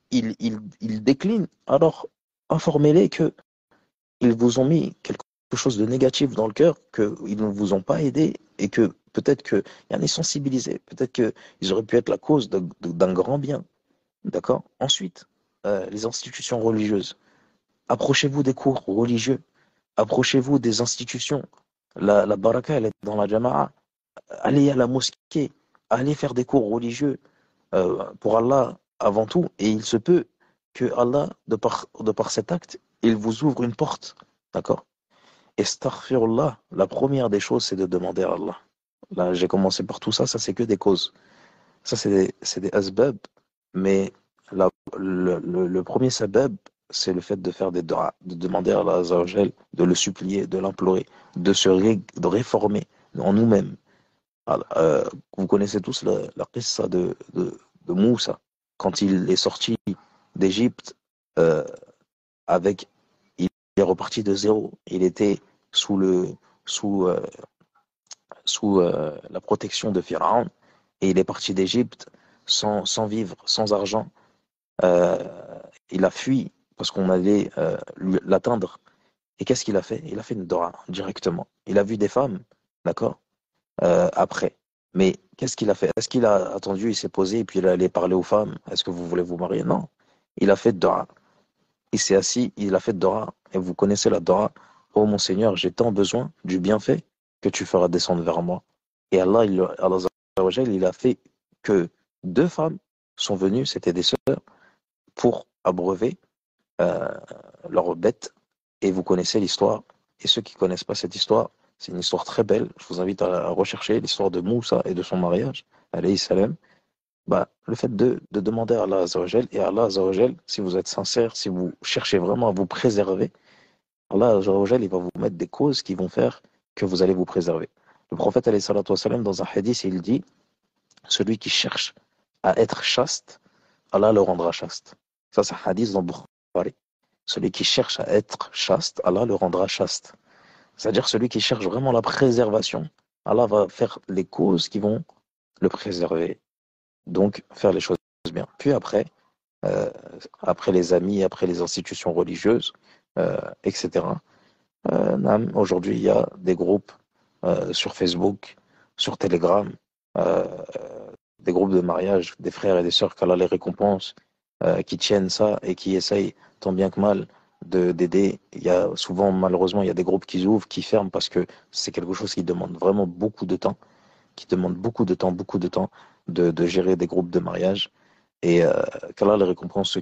ils déclinent, alors informez-les que ils vous ont mis quelque chose de négatif dans le cœur, qu'ils ne vous ont pas aidé et que peut-être qu'il y en est sensibilisé, peut-être qu'ils auraient pu être la cause d'un grand bien. D'accord? Ensuite, les institutions religieuses. Approchez-vous des cours religieux, approchez-vous des institutions. La baraka, elle est dans la jama'a. Allez à la mosquée, allez faire des cours religieux pour Allah avant tout. Et il se peut que Allah, de par cet acte, il vous ouvre une porte. D'accord? Astaghfirullah, la première des choses, c'est de demander à Allah. Là, j'ai commencé par tout ça, ça c'est que des causes. Ça, c'est des asbab, mais le premier sabab, c'est le fait de faire des dua, de demander à Allah Azza wa Jal, de le supplier, de l'implorer, de réformer en nous-mêmes. Vous connaissez tous la qissa de Moussa, quand il est sorti d'Égypte, euh, avec, il est reparti de zéro. Il était sous sous, euh, sous la protection de Pharaon, et il est parti d'Égypte sans vivre, sans argent. Euh, il a fui parce qu'on allait l'atteindre. Et qu'est-ce qu'il a fait? Il a fait une dora directement. Il a vu des femmes, d'accord, après. Mais qu'est-ce qu'il a fait? Est-ce qu'il a attendu, il s'est posé et puis il est allé parler aux femmes? Est-ce que vous voulez vous marier? Non. Il a fait dora. Il s'est assis, il a fait dora. Et vous connaissez la dora. Oh mon Seigneur, j'ai tant besoin du bienfait que tu feras descendre vers moi. Et Allah il a fait que deux femmes sont venues, c'était des sœurs, pour abreuver euh, leurs bêtes. Et vous connaissez l'histoire. Et ceux qui ne connaissent pas cette histoire, c'est une histoire très belle. Je vous invite à rechercher l'histoire de Moussa et de son mariage, alayhi salam. Bah, le fait de demander à Allah Azzawajal, et Allah Azzawajal, si vous êtes sincère, si vous cherchez vraiment à vous préserver, Allah Azzawajal, il va vous mettre des causes qui vont faire que vous allez vous préserver. Le prophète, alayhi salatu wassalam, dans un hadith, il dit, celui qui cherche à être chaste, Allah le rendra chaste. Ça, c'est un hadith dans Bukhari. Celui qui cherche à être chaste, Allah le rendra chaste. C'est-à-dire celui qui cherche vraiment la préservation, Allah va faire les causes qui vont le préserver. Donc, faire les choses bien. Puis après, euh, après les amis, après les institutions religieuses, etc. Aujourd'hui, il y a des groupes sur Facebook, sur Telegram, euh, des groupes de mariage, des frères et des sœurs qu'Allah les récompense, qui tiennent ça et qui essayent tant bien que mal d'aider. Il y a souvent, malheureusement, il y a des groupes qui ouvrent, qui ferment parce que c'est quelque chose qui demande vraiment beaucoup de temps, qui demande beaucoup de temps de gérer des groupes de mariage. Et qu'Allah les récompense ceux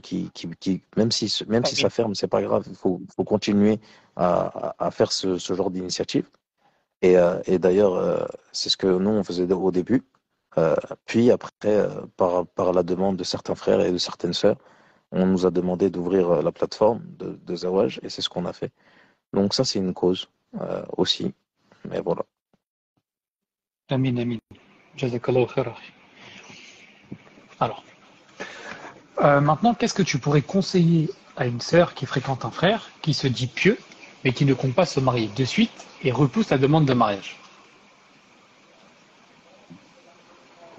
même si ça Amin. ferme, c'est pas grave. Faut continuer à faire ce genre d'initiative. Et d'ailleurs, c'est ce que nous, on faisait au début. Euh, Puis après, par la demande de certains frères et de certaines sœurs, on nous a demandé d'ouvrir la plateforme de Zawaj et c'est ce qu'on a fait. Donc ça, c'est une cause aussi. Mais voilà. Amin, amin. Jazakallahu khair. Alors, maintenant, qu'est-ce que tu pourrais conseiller à une sœur qui fréquente un frère, qui se dit pieux, mais qui ne compte pas se marier de suite et repousse la demande de mariage?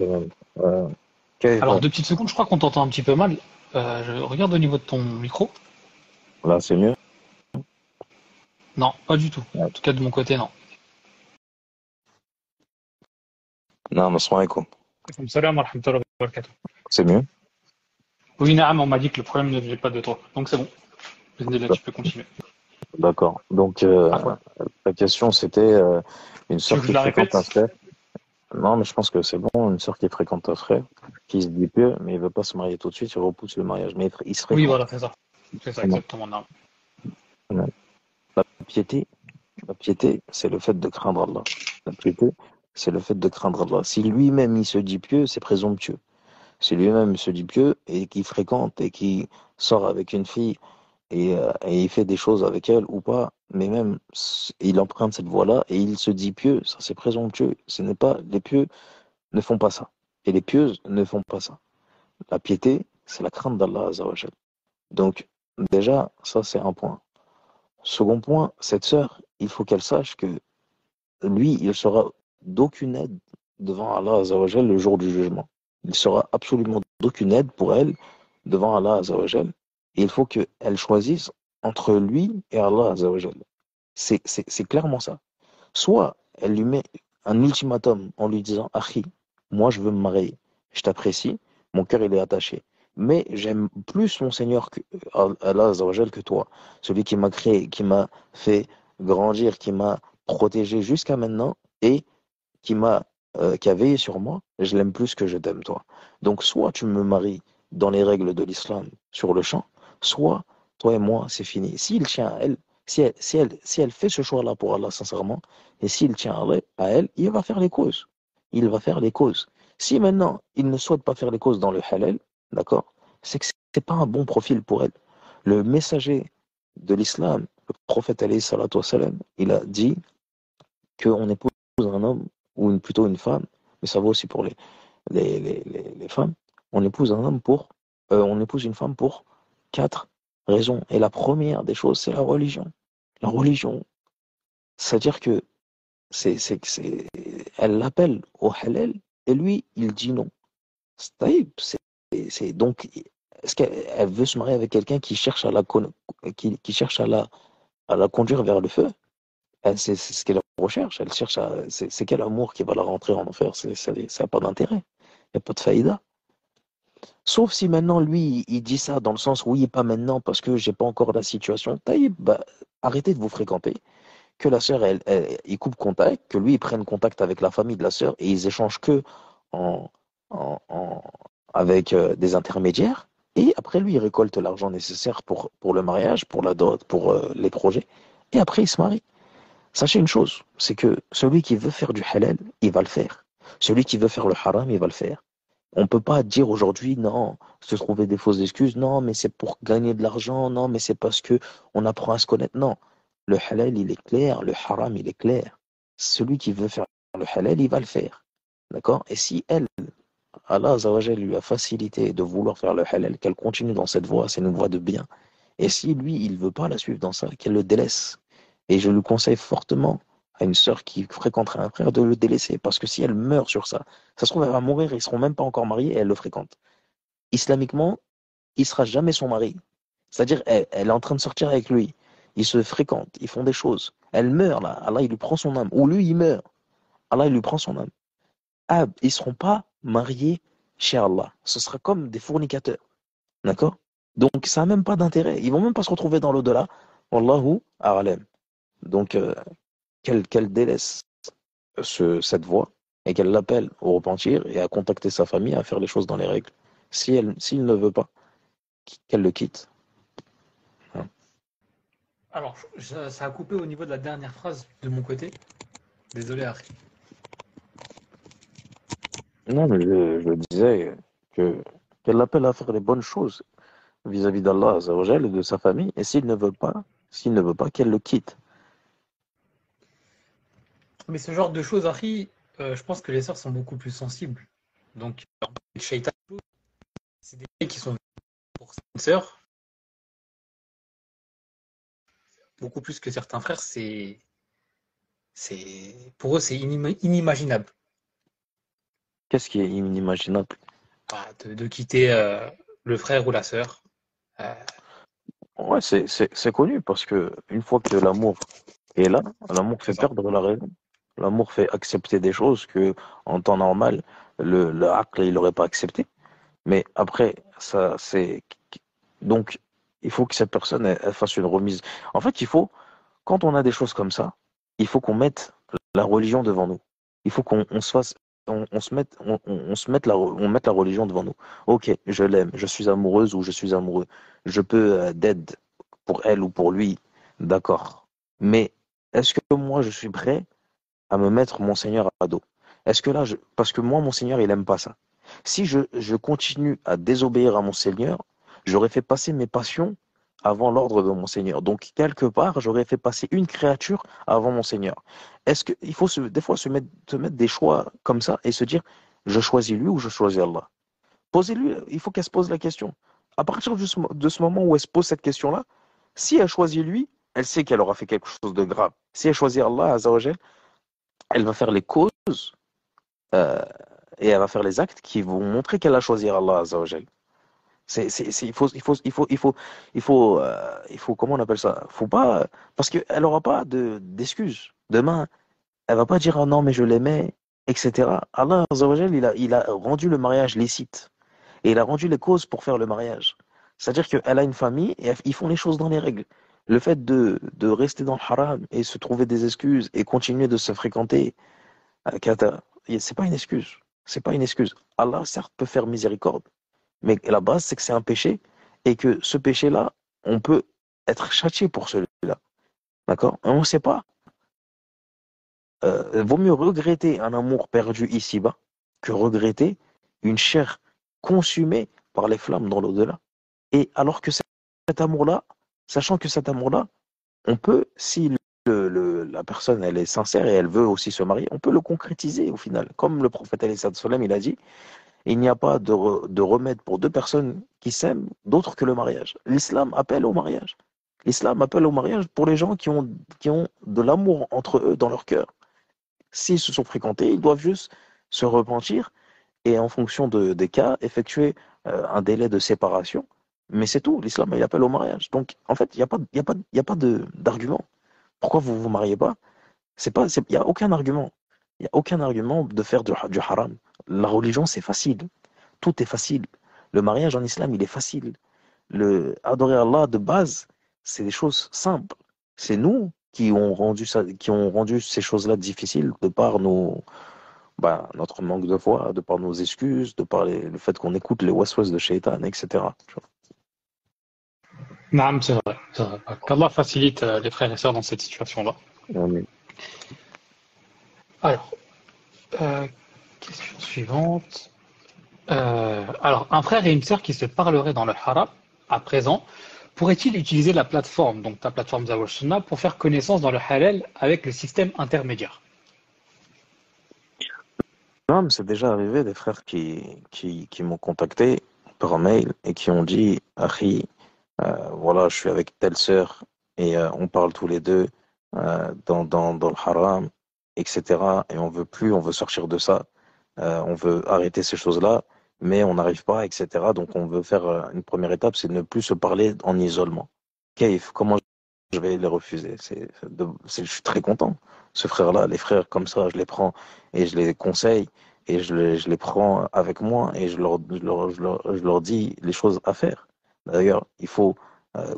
Euh, euh, Alors, bon, 2 petites secondes, je crois qu'on t'entend un petit peu mal. Je regarde au niveau de ton micro. là, c'est mieux. Non, pas du tout. Ouais. En tout cas, de mon côté, non. Non, mais Salam wa rahmatullahi wa barakatuh. c'est mieux. Oui, Naam, on m'a dit que le problème ne venait pas de toi. Donc, c'est bon. Là, tu peux continuer. D'accord. Donc, Afwan. la question, c'était une Tu veux sœur que je qui la fréquente un répète? frère. Non, mais je pense que c'est bon. Une sœur qui fréquente un frère, qui se dit pieux, mais il veut pas se marier tout de suite, il repousse le mariage. Mais il se Oui, fréquente. voilà, c'est ça. C'est ça, Comment? exactement, Naam. La piété, la piété, c'est le fait de craindre Allah. La piété, c'est le fait de craindre Allah. Si lui-même il se dit pieux, c'est présomptueux. Si lui-même il se dit pieux et qu'il fréquente et qu'il sort avec une fille et il fait des choses avec elle ou pas, mais même il emprunte cette voie-là et il se dit pieux, ça c'est présomptueux. Ce n'est pas, les pieux ne font pas ça. Et les pieuses ne font pas ça. La piété, c'est la crainte d'Allah Azza wa Jal. Donc, déjà, ça c'est un point. Second point, cette sœur, il faut qu'elle sache que lui, il sera d'aucune aide devant Allah Azzawajal le jour du jugement. Il sera absolument d'aucune aide pour elle devant Allah Azzawajal. Et il faut qu'elle choisisse entre lui et Allah Azzawajal. C'est clairement ça. Soit elle lui met un ultimatum en lui disant Akhi, moi je veux me marier, je t'apprécie, mon cœur il est attaché. Mais j'aime plus mon Seigneur que Allah Azzawajal que toi, celui qui m'a créé, qui m'a fait grandir, qui m'a protégé jusqu'à maintenant et qui a veillé sur moi, je l'aime plus que je t'aime toi. Donc soit tu me maries dans les règles de l'islam sur le champ, soit toi et moi c'est fini. S'il tient à elle, si elle fait ce choix-là pour Allah sincèrement, et s'il tient à elle, il va faire les causes. Il va faire les causes. Si maintenant il ne souhaite pas faire les causes dans le halal, d'accord, c'est que c'est pas un bon profil pour elle. Le messager de l'islam, le prophète alayhi salatu wassalam, il a dit qu'on épouse un homme ou plutôt une femme, mais ça vaut aussi pour les femmes. On épouse un homme on épouse une femme pour 4 raisons. Et la première des choses, c'est la religion. La religion, c'est-à-dire que elle l'appelle au halal et lui, il dit non. Donc, est-ce qu'elle veut se marier avec quelqu'un qui cherche qui cherche à la conduire vers le feu? C'est ce qu'elle recherche. Elle cherche c'est quel amour qui va la rentrer en enfer? Ça n'a pas d'intérêt. Il n'y a pas de faïda. Sauf si maintenant, lui, il dit ça dans le sens, oui, pas maintenant parce que j'ai pas encore la situation. Taïb, bah, arrêtez de vous fréquenter. Que la sœur, il coupe contact, que lui, il prenne contact avec la famille de la sœur et ils échangent que en, en- avec des intermédiaires. Et après, lui, il récolte l'argent nécessaire pour le mariage, pour la dot, pour les projets. Et après, il se marie. Sachez une chose, c'est que celui qui veut faire du halal, il va le faire. Celui qui veut faire le haram, il va le faire. On ne peut pas dire aujourd'hui, non, se trouver des fausses excuses, non, mais c'est pour gagner de l'argent, non, mais c'est parce que on apprend à se connaître. Non, le halal, il est clair, le haram, il est clair. Celui qui veut faire le halal, il va le faire. D'accord? Et si elle, Allah Azawajal, lui a facilité de vouloir faire le halal, qu'elle continue dans cette voie, c'est une voie de bien. Et si lui, il veut pas la suivre dans ça, qu'elle le délaisse. Et je lui conseille fortement à une sœur qui fréquenterait un frère de le délaisser. Parce que si elle meurt sur ça, ça se trouve, elle va mourir, ils seront même pas encore mariés et elle le fréquente. Islamiquement, il sera jamais son mari. C'est-à-dire, elle est en train de sortir avec lui. Ils se fréquentent, ils font des choses. Elle meurt là, Allah il lui prend son âme. Ou lui il meurt, Allah il lui prend son âme. Ah, ils seront pas mariés chez Allah. Ce sera comme des fornicateurs. D'accord? Donc ça n'a même pas d'intérêt. Ils vont même pas se retrouver dans l'au-delà. Wallahu a'lam. Donc qu'elle délaisse cette voie et qu'elle l'appelle au repentir et à contacter sa famille, à faire les choses dans les règles. S'il ne veut pas, qu'elle le quitte. Hein. Alors, ça a coupé au niveau de la dernière phrase de mon côté. Désolé, Harry. Non, mais je disais qu'elle l'appelle à faire les bonnes choses vis-à-vis d'Allah Azza wa Jal et de sa famille. Et s'il ne veut pas, qu'elle le quitte. Mais ce genre de choses, Harry, je pense que les sœurs sont beaucoup plus sensibles. Donc, le shaitan, c'est des gens qui sont pour une sœur, beaucoup plus que certains frères, pour eux, c'est inimaginable. Qu'est-ce qui est inimaginable? Bah, de quitter le frère ou la sœur. Euh, Ouais, c'est connu parce que une fois que l'amour est là, l'amour c'est fait ça. perdre la raison. L'amour fait accepter des choses que, en temps normal, le aql, il n'aurait pas accepté. Mais après, ça, c'est. Donc, il faut que cette personne, elle fasse une remise. En fait, quand on a des choses comme ça, il faut qu'on mette la religion devant nous. Il faut qu'on se fasse, on se mette, on se mette on mette la religion devant nous. Ok, je l'aime, je suis amoureuse ou je suis amoureux. Je peux d'aide pour elle ou pour lui, d'accord. Mais est-ce que moi je suis prêt à me mettre mon Seigneur à dos? Est-ce que là, parce que moi, mon Seigneur, il aime pas ça. Si je continue à désobéir à mon Seigneur, j'aurais fait passer mes passions avant l'ordre de mon Seigneur. Donc, quelque part, j'aurais fait passer une créature avant mon Seigneur. Est-ce que il faut des fois se mettre des choix comme ça et se dire, je choisis lui ou je choisis Allah? Posez-lui, il faut qu'elle se pose la question. À partir de ce moment où elle se pose cette question-là, si elle choisit lui, elle sait qu'elle aura fait quelque chose de grave. Si elle choisit Allah, Azzawajal, elle va faire les causes euh, et elle va faire les actes qui vont montrer qu'elle a choisi Allah Azzawajal. Il faut, comment on appelle ça? Faut pas, parce qu'elle n'aura pas d'excuses. Demain, elle va pas dire, oh non, mais je l'aimais, etc. Allah Azzawajal, il a rendu le mariage licite. Et il a rendu les causes pour faire le mariage. C'est-à-dire qu'elle a une famille et ils font les choses dans les règles. Le fait de rester dans le haram et se trouver des excuses et continuer de se fréquenter, c'est pas une excuse. C'est pas une excuse. Allah, certes, peut faire miséricorde, mais la base, c'est que c'est un péché et que ce péché-là, on peut être châtié pour celui-là. D'accord? Et on ne sait pas. Vaut mieux regretter un amour perdu ici-bas que regretter une chair consumée par les flammes dans l'au-delà. Et alors que cet amour-là, sachant que cet amour-là, on peut, si la personne elle est sincère et elle veut aussi se marier, on peut le concrétiser au final. Comme le prophète alayhi salatu wassalam, il a dit, il n'y a pas de remède pour deux personnes qui s'aiment d'autre que le mariage. L'islam appelle au mariage. L'islam appelle au mariage pour les gens qui ont de l'amour entre eux dans leur cœur. S'ils se sont fréquentés, ils doivent juste se repentir et en fonction des cas, effectuer un délai de séparation. Mais c'est tout, l'islam, il appelle au mariage. Donc, en fait, il y a pas d'argument. Pourquoi vous vous mariez pas? Il n'y a aucun argument. Il n'y a aucun argument de faire du haram. La religion, c'est facile. Tout est facile. Le mariage en islam, il est facile. Adorer Allah de base, c'est des choses simples. C'est nous qui ont rendu ça, qui ont rendu ces choses-là difficiles de par notre manque de foi, de par nos excuses, de par le fait qu'on écoute les waswas de shaitan, etc. Tu Naam, c'est vrai. C'est vrai. Qu'Allah facilite les frères et sœurs dans cette situation-là. vois. Amen. Alors, euh, question suivante. Alors, un frère et une sœur qui se parleraient dans le haram, à présent, pourraient-ils utiliser la plateforme, donc ta plateforme Zawal Sunnah, pour faire connaissance dans le halal avec le système intermédiaire? Non, c'est déjà arrivé des frères qui m'ont contacté par mail et qui ont dit, Akhi, voilà, je suis avec telle sœur et on parle tous les deux dans le haram, etc. Et on veut plus, on veut sortir de ça, on veut arrêter ces choses-là, mais on n'arrive pas, etc. Donc on veut faire une première étape, c'est de ne plus se parler en isolement. Kaif, comment je vais les refuser? Je suis très content. Ce frère-là, les frères comme ça, je les prends et je les conseille et je les prends avec moi et je leur dis les choses à faire. D'ailleurs, il faut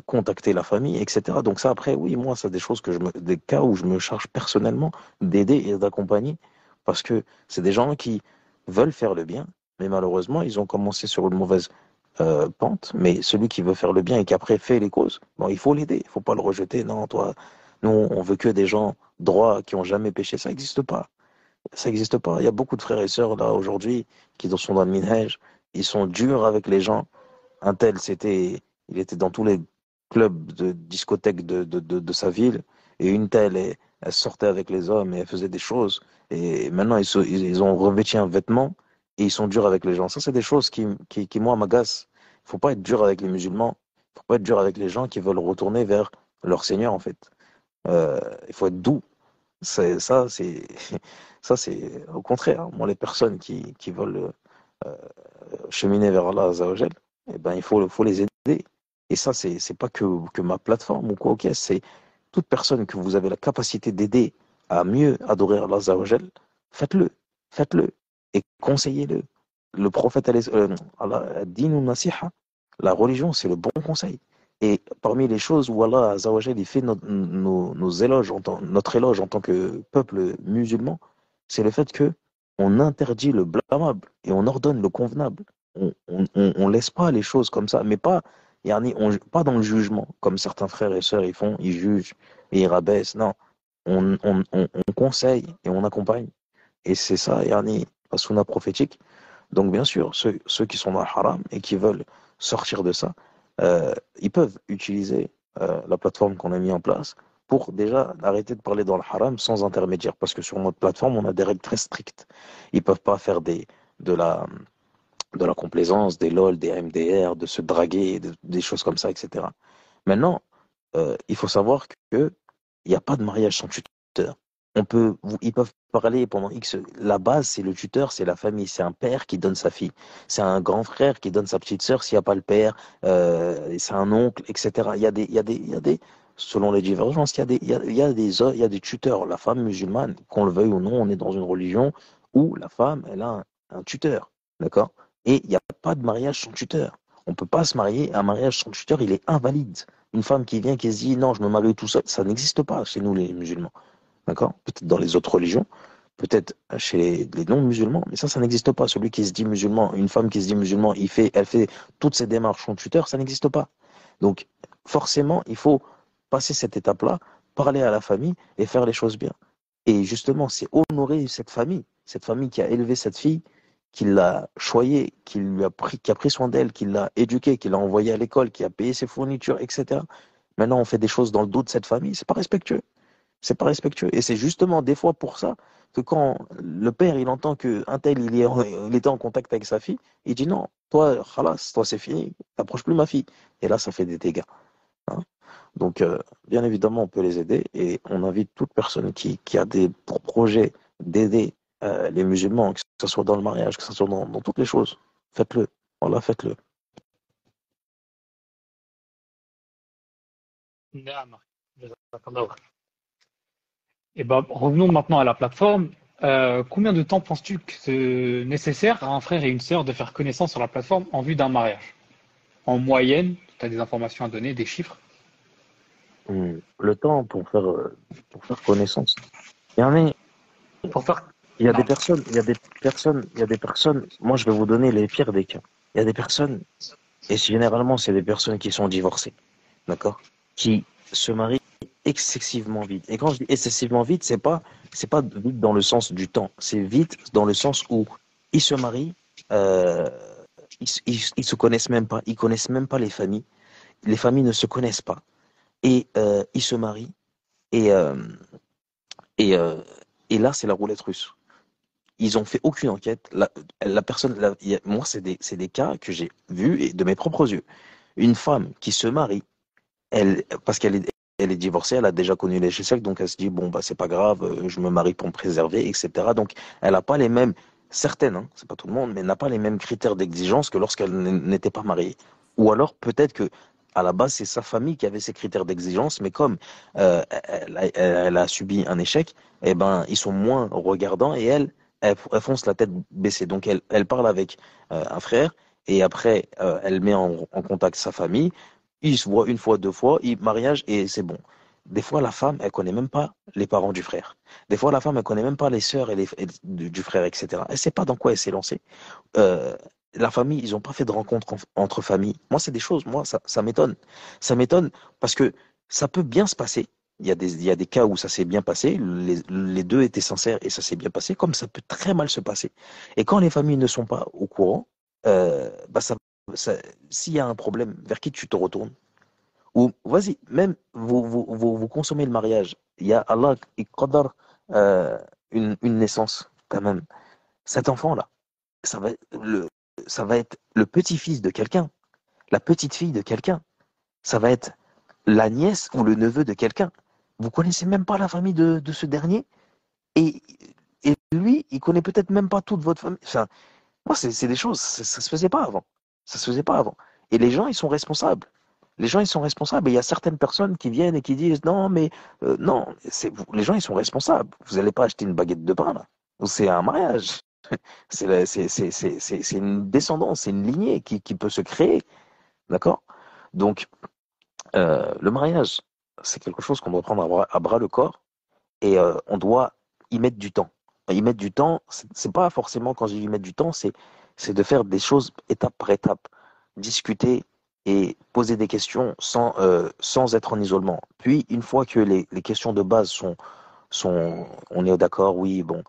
contacter la famille, etc. Donc ça, après, oui, moi, c'est des choses des cas où je me charge personnellement d'aider et d'accompagner parce que c'est des gens qui veulent faire le bien, mais malheureusement, ils ont commencé sur une mauvaise pente. Mais celui qui veut faire le bien et qui après fait les causes, bon, il faut l'aider, il faut pas le rejeter. Non, toi, nous, on veut que des gens droits qui ont jamais péché. Ça n'existe pas. Ça n'existe pas. Il y a beaucoup de frères et sœurs là aujourd'hui qui sont dans le minhaj. Ils sont durs avec les gens. Un tel, il était dans tous les clubs de discothèques de sa ville. Et une telle, elle sortait avec les hommes et elle faisait des choses. Et maintenant, ils ont revêtu un vêtement et ils sont durs avec les gens. Ça, c'est des choses qui moi, m'agacent. Il faut pas être dur avec les musulmans. Il faut pas être dur avec les gens qui veulent retourner vers leur Seigneur, en fait. Il faut être doux. C'est, ça, c'est, ça, c'est au contraire. Moi, les personnes qui veulent euh, cheminer vers Allah Azzawajal, eh ben, faut les aider. Et ça, c'est pas que ma plateforme ou quoi, ok, c'est toute personne que vous avez la capacité d'aider à mieux adorer Allah Azzawajal, faites-le, faites-le et conseillez-le. Le prophète, Allah, din ou nasiha, la religion, c'est le bon conseil. Et parmi les choses où Allah Azzawajal, il fait nos éloges, notre éloge en tant que peuple musulman, c'est le fait que on interdit le blâmable et on ordonne le convenable. On laisse pas les choses comme ça, mais pas, pas dans le jugement, comme certains frères et sœurs ils font, ils jugent et ils rabaissent. Non, on conseille et on accompagne. Et c'est ça, la sunna prophétique. Donc bien sûr, ceux qui sont dans le haram et qui veulent sortir de ça, ils peuvent utiliser la plateforme qu'on a mis en place pour déjà arrêter de parler dans le haram sans intermédiaire. Parce que sur notre plateforme, on a des règles très strictes. Ils peuvent pas faire de la, de la complaisance, des LOL, des MDR, de se draguer, des choses comme ça, etc. Maintenant, il faut savoir que il n'y a pas de mariage sans tuteur. Ils peuvent parler pendant X. La base, c'est le tuteur, c'est la famille. C'est un père qui donne sa fille. C'est un grand frère qui donne sa petite sœur s'il n'y a pas le père. C'est un oncle, etc. Selon les divergences, il y a des tuteurs. La femme musulmane, qu'on le veuille ou non, on est dans une religion où la femme, elle a un tuteur. D'accord? Et il n'y a pas de mariage sans tuteur. On ne peut pas se marier. Un mariage sans tuteur, il est invalide. Une femme qui vient, qui se dit non, je me marie tout seul, ça n'existe pas chez nous les musulmans. D'accord? Peut-être dans les autres religions, peut-être chez les non-musulmans, mais ça n'existe pas. Celui qui se dit musulman, une femme qui se dit musulman, elle fait toutes ces démarches sans tuteur, ça n'existe pas. Donc, forcément, il faut passer cette étape-là, parler à la famille et faire les choses bien. Et justement, c'est honorer cette famille qui a élevé cette fille, qui l'a choyée, qui a pris soin d'elle, qui l'a éduquée, qui l'a envoyée à l'école, qui a payé ses fournitures, etc. Maintenant, on fait des choses dans le dos de cette famille, c'est pas respectueux. C'est pas respectueux. Et c'est justement des fois pour ça que quand le père il entend que un tel il était en contact avec sa fille, il dit non, toi, khalas, toi c'est fini, t'approches plus ma fille. Et là, ça fait des dégâts. Hein. Donc, bien évidemment, on peut les aider et on invite toute personne qui a des projets d'aider les musulmans, que ce soit dans le mariage, que ce soit dans toutes les choses. Faites-le. Voilà, faites-le. Naam. Jazakallah khair. Et ben, revenons maintenant à la plateforme. Combien de temps penses-tu que c'est nécessaire à un frère et une sœur de faire connaissance sur la plateforme en vue d'un mariage? En moyenne, tu as des informations à donner, des chiffres? Le temps pour faire connaissance. Il y en a, Pour faire... des Non. personnes, il y a des personnes, moi je vais vous donner les pires des cas. Il y a des personnes, et généralement c'est des personnes qui sont divorcées, d'accord? Qui se marient excessivement vite. Et quand je dis excessivement vite, c'est pas vite dans le sens du temps. C'est vite dans le sens où ils se marient, euh, ils se connaissent même pas, ils connaissent même pas les familles. Les familles ne se connaissent pas. Et ils se marient, et, et, euh, et là c'est la roulette russe. Ils ont fait aucune enquête. La personne, moi, c'est des cas que j'ai vus et de mes propres yeux. Une femme qui se marie, parce elle est divorcée, elle a déjà connu l'échec, donc elle se dit, bon, bah, c'est pas grave, je me marie pour me préserver, etc. Donc, elle n'a pas les mêmes, certaines, hein, c'est pas tout le monde, mais elle n'a pas les mêmes critères d'exigence que lorsqu'elle n'était pas mariée. Ou alors, peut-être que, à la base, c'est sa famille qui avait ces critères d'exigence, mais comme elle a subi un échec, eh ben, ils sont moins regardants et elle fonce la tête baissée. Donc, elle parle avec un frère et après, elle met en contact sa famille. Ils se voient une fois, deux fois, mariage et c'est bon. des fois, la femme, elle connaît même pas les parents du frère. Des fois, la femme, elle connaît même pas les sœurs du frère, etc. Elle sait pas dans quoi elle s'est lancée. Euh, la famille, ils ont pas fait de rencontre entre familles. Moi, c'est des choses, moi, ça m'étonne. Ça m'étonne parce que ça peut bien se passer. Il y a des cas où ça s'est bien passé, les deux étaient sincères et ça s'est bien passé, comme ça peut très mal se passer. Et quand les familles ne sont pas au courant, bah ça, s'il y a un problème, vers qui tu te retournes? Ou vas-y, même vous consommez le mariage. Il y a Allah qui qadar euh, une naissance quand même. Cet enfant-là, ça va, le, ça va être le petit-fils de quelqu'un, la petite-fille de quelqu'un. Ça va être la nièce ou le neveu de quelqu'un. Vous connaissez même pas la famille de ce dernier et, et lui, il connaît peut-être même pas toute votre famille. Enfin, moi, c'est des choses, ça se faisait pas avant. Ça se faisait pas avant. Et les gens, ils sont responsables. Les gens, ils sont responsables. Et il y a certaines personnes qui viennent et qui disent non, mais non, les gens, ils sont responsables. Vous n'allez pas acheter une baguette de pain, là. C'est un mariage. C'est une descendance, c'est une lignée qui peut se créer. D'accord? Donc, le mariage, c'est quelque chose qu'on doit prendre à bras le corps et on doit y mettre du temps. Y mettre du temps, c'est pas forcément quand je dis y mettre du temps, c'est de faire des choses étape par étape, discuter et poser des questions sans être en isolement. Puis, une fois que les questions de base on est d'accord, oui, bon,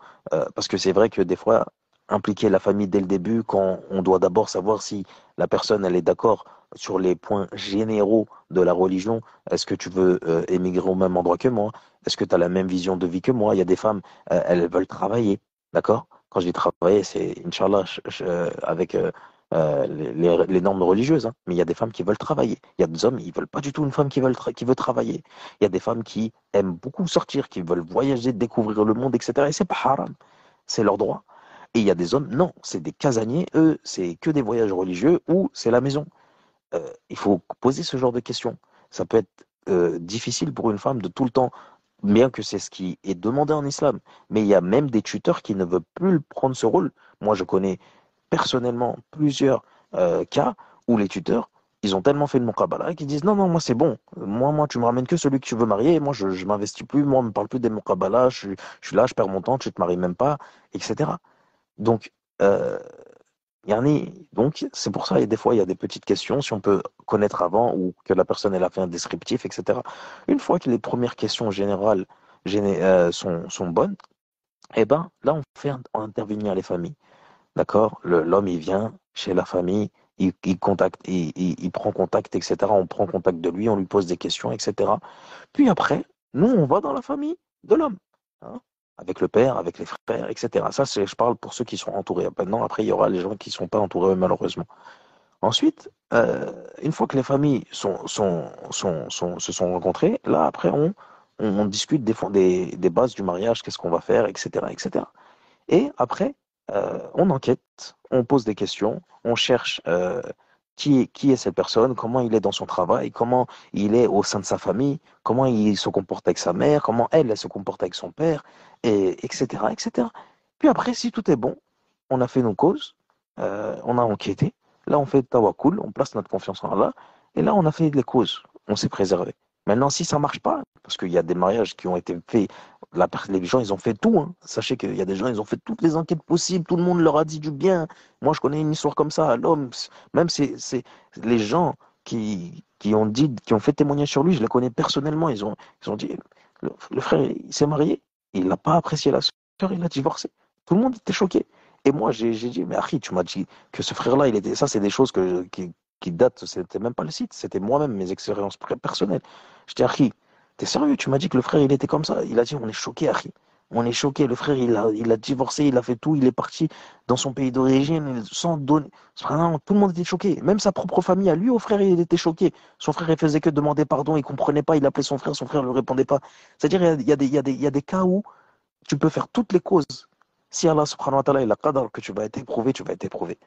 parce que c'est vrai que des fois, impliquer la famille dès le début, quand on doit d'abord savoir si la personne, elle est d'accord sur les points généraux de la religion, est-ce que tu veux émigrer au même endroit que moi? Est-ce que tu as la même vision de vie que moi? Il y a des femmes, elles veulent travailler, d'accord? Quand je dis travailler, c'est, Inch'Allah, avec les normes religieuses, hein. Mais il y a des femmes qui veulent travailler. Il y a des hommes, ils veulent pas du tout une femme qui veut travailler. Il y a des femmes qui aiment beaucoup sortir, qui veulent voyager, découvrir le monde, etc. Et c'est pas haram, c'est leur droit. Et il y a des hommes, non, c'est des casaniers, eux, c'est que des voyages religieux ou c'est la maison. Il faut poser ce genre de questions. Ça peut être difficile pour une femme de tout le temps, bien que c'est ce qui est demandé en islam. Mais il y a même des tuteurs qui ne veulent plus prendre ce rôle. Moi, je connais personnellement plusieurs cas où les tuteurs, ils ont tellement fait le muqabala qu'ils disent non, non, moi c'est bon. Moi, tu me ramènes que celui que tu veux marier. Moi, je m'investis plus. Moi, on me parle plus des muqabala. Je suis là, je perds mon temps, tu te maries même pas, etc. Donc, euh, donc c'est pour ça, et des fois, il y a des petites questions, si on peut connaître avant ou que la personne elle a fait un descriptif, etc. Une fois que les premières questions générales sont bonnes, eh ben, là, on fait intervenir les familles. D'accord? L'homme, il vient chez la famille, il contacte, il prend contact, etc. On prend contact de lui, on lui pose des questions, etc. Puis après, nous, on va dans la famille de l'homme, hein, avec le père, avec les frères, etc. Ça, je parle pour ceux qui sont entourés. Maintenant, après, il y aura les gens qui ne sont pas entourés, malheureusement. Ensuite, une fois que les familles se sont rencontrées, là, après, on discute des bases du mariage, qu'est-ce qu'on va faire, etc., etc. Et après, on enquête, on pose des questions, on cherche qui est cette personne, comment il est dans son travail, comment il est au sein de sa famille, comment il se comporte avec sa mère, comment elle se comporte avec son père, et, etc., etc. Puis après, si tout est bon, on a fait nos causes, on a enquêté, là on fait tawakkul, on place notre confiance en Allah, et là on a fait les causes, on s'est préservé. Maintenant, si ça marche pas, parce qu'il y a des mariages qui ont été faits les gens, ils ont fait tout, hein. Sachez qu'il y a des gens, ils ont fait toutes les enquêtes possibles. Tout le monde leur a dit du bien. Moi, je connais une histoire comme ça. L'homme, même c'est les gens qui ont dit, qui ont fait témoignage sur lui, je les connais personnellement. Ils ont dit, le frère, il s'est marié. Il n'a pas apprécié la sœur, il a divorcé. Tout le monde était choqué. Et moi, j'ai dit, mais Harry, tu m'as dit que ce frère-là, il était. Ça, c'est des choses qui datent. C'était même pas le site. C'était moi-même, mes expériences personnelles. Je dis, Harry, t'es sérieux? Tu m'as dit que le frère, il était comme ça. Il a dit, on est choqué, Harry. On est choqué. Le frère, il a divorcé, il a fait tout. Il est parti dans son pays d'origine sans donner. Subhanallah, tout le monde était choqué. Même sa propre famille, à lui, au frère, il était choqué. Son frère, il faisait que demander pardon. Il comprenait pas. Il appelait son frère ne lui répondait pas. C'est-à-dire, il y a des cas où tu peux faire toutes les causes. Si Allah subhanahu wa ta'ala, il a qadar que tu vas être éprouvé, tu vas être éprouvé.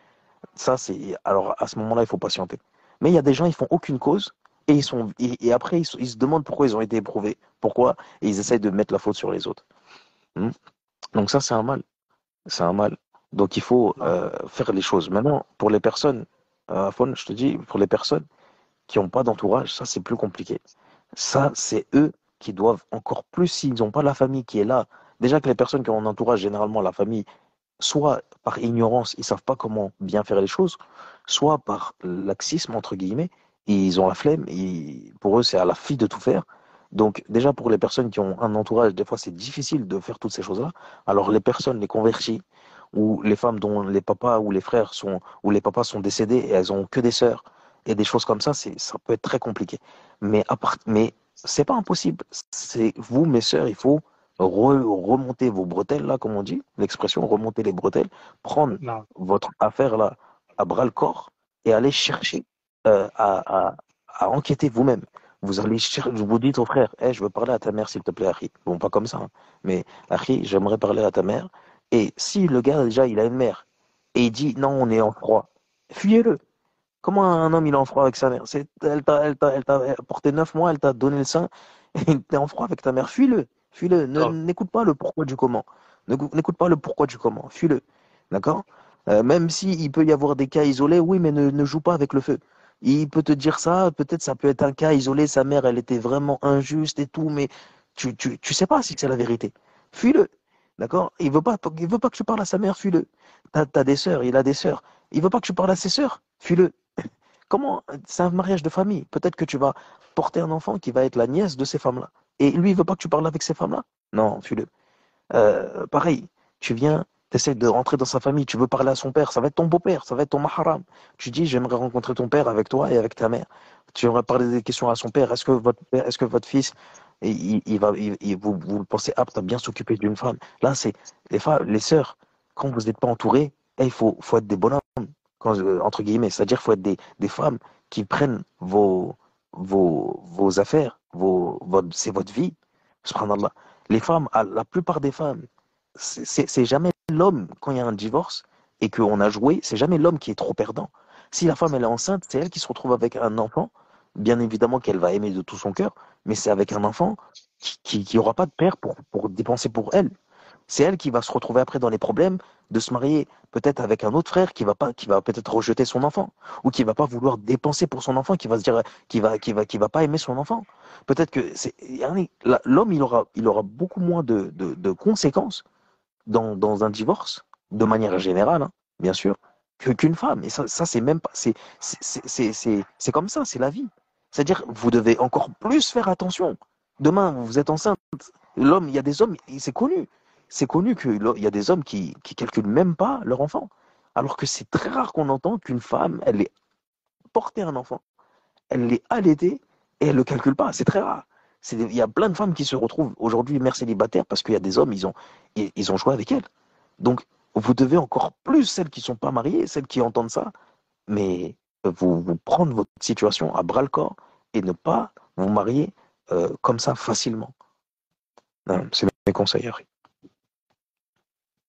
Ça, c'est. Alors, à ce moment-là, il faut patienter. Mais il y a des gens, ils font aucune cause. Et après, ils se demandent pourquoi ils ont été éprouvés. Pourquoi? Et ils essayent de mettre la faute sur les autres. Hmm. Donc ça, c'est un mal. C'est un mal. Donc il faut faire les choses. Maintenant, pour les personnes, Afon, je te dis, pour les personnes qui n'ont pas d'entourage, ça, c'est plus compliqué. Ça, c'est eux. qui doivent encore plus, s'ils n'ont pas la famille qui est là, déjà que les personnes qui ont un entourage, généralement la famille, soit par ignorance, ils savent pas comment bien faire les choses, soit par laxisme, entre guillemets, ils ont la flemme, pour eux, c'est à la fille de tout faire. Donc, déjà, pour les personnes qui ont un entourage, des fois, c'est difficile de faire toutes ces choses-là. Alors, les personnes, les converties, ou les femmes dont les papas ou les frères sont, ou les papas sont décédés et elles ont que des sœurs, et des choses comme ça, ça peut être très compliqué. Mais c'est pas impossible. C'est vous, mes sœurs, il faut remonter vos bretelles, là, comme on dit, l'expression remonter les bretelles, prendre Non. votre affaire là à bras le corps et aller chercher euh, à, à, à enquêter vous-même. Vous allez chercher, vous dites au frère, hey, je veux parler à ta mère, s'il te plaît, Harry. Bon, pas comme ça, hein. Mais Harry, j'aimerais parler à ta mère. Et si le gars, déjà, il a une mère et il dit, non, on est en froid, fuyez-le. Comment un homme il est en froid avec sa mère? Elle t'a porté 9 mois, elle t'a donné le sein, et t'es en froid avec ta mère. Fuis-le, fuis-le. Grave. N'écoute pas le pourquoi du comment. N'écoute pas le pourquoi du comment. Fuis-le. D'accord? Même si il peut y avoir des cas isolés, oui, mais ne joue pas avec le feu. Il peut te dire ça, peut-être ça peut être un cas isolé, sa mère, elle était vraiment injuste et tout, mais tu sais pas si c'est la vérité. Fuis-le. D'accord? Il veut pas que tu parles à sa mère, fuis-le. T'as des sœurs, il a des sœurs. Il veut pas que tu parles à ses sœurs, fuis-le. Comment? C'est un mariage de famille. Peut-être que tu vas porter un enfant qui va être la nièce de ces femmes-là. Et lui, il veut pas que tu parles avec ces femmes-là? Non, fuis-le. Pareil, tu viens, tu essaies de rentrer dans sa famille, tu veux parler à son père, ça va être ton beau-père, ça va être ton maharam. Tu dis, j'aimerais rencontrer ton père avec toi et avec ta mère. Tu aimerais parler des questions à son père. Est-ce que votre fils, vous le pensez apte à bien s'occuper d'une femme? Là, c'est les femmes, les sœurs, quand vous n'êtes pas entourés, il faut être des bonhommes, entre guillemets. C'est-à-dire, il faut être des femmes qui prennent vos affaires, c'est votre vie. Subhanallah. Les femmes, la plupart des femmes, c'est jamais l'homme, quand il y a un divorce et qu'on a joué, c'est jamais l'homme qui est trop perdant. Si la femme elle est enceinte, c'est elle qui se retrouve avec un enfant, bien évidemment qu'elle va aimer de tout son cœur, mais c'est avec un enfant qui aura pas de père pour dépenser pour elle. C'est elle qui va se retrouver après dans les problèmes de se marier peut-être avec un autre frère qui va peut-être rejeter son enfant ou qui va pas vouloir dépenser pour son enfant, qui va se dire qui va pas aimer son enfant. Peut-être que l'homme il aura beaucoup moins de conséquences dans un divorce de manière générale, hein, bien sûr, qu'une femme. Et ça c'est même pas c'est comme ça, c'est la vie. C'est-à-dire vous devez encore plus faire attention. Demain vous êtes enceinte. L'homme, il y a des hommes, c'est connu. C'est connu qu'il y a des hommes qui calculent même pas leur enfant. Alors que c'est très rare qu'on entend qu'une femme, elle ait porté un enfant, elle l'ait allaité et elle le calcule pas. C'est très rare. Il y a plein de femmes qui se retrouvent aujourd'hui mères célibataires parce qu'il y a des hommes, ils ont joué avec elles. Donc, vous devez encore plus, celles qui sont pas mariées, celles qui entendent ça, mais vous prendre votre situation à bras le corps et ne pas vous marier comme ça facilement. Non, c'est mes conseils, Harry.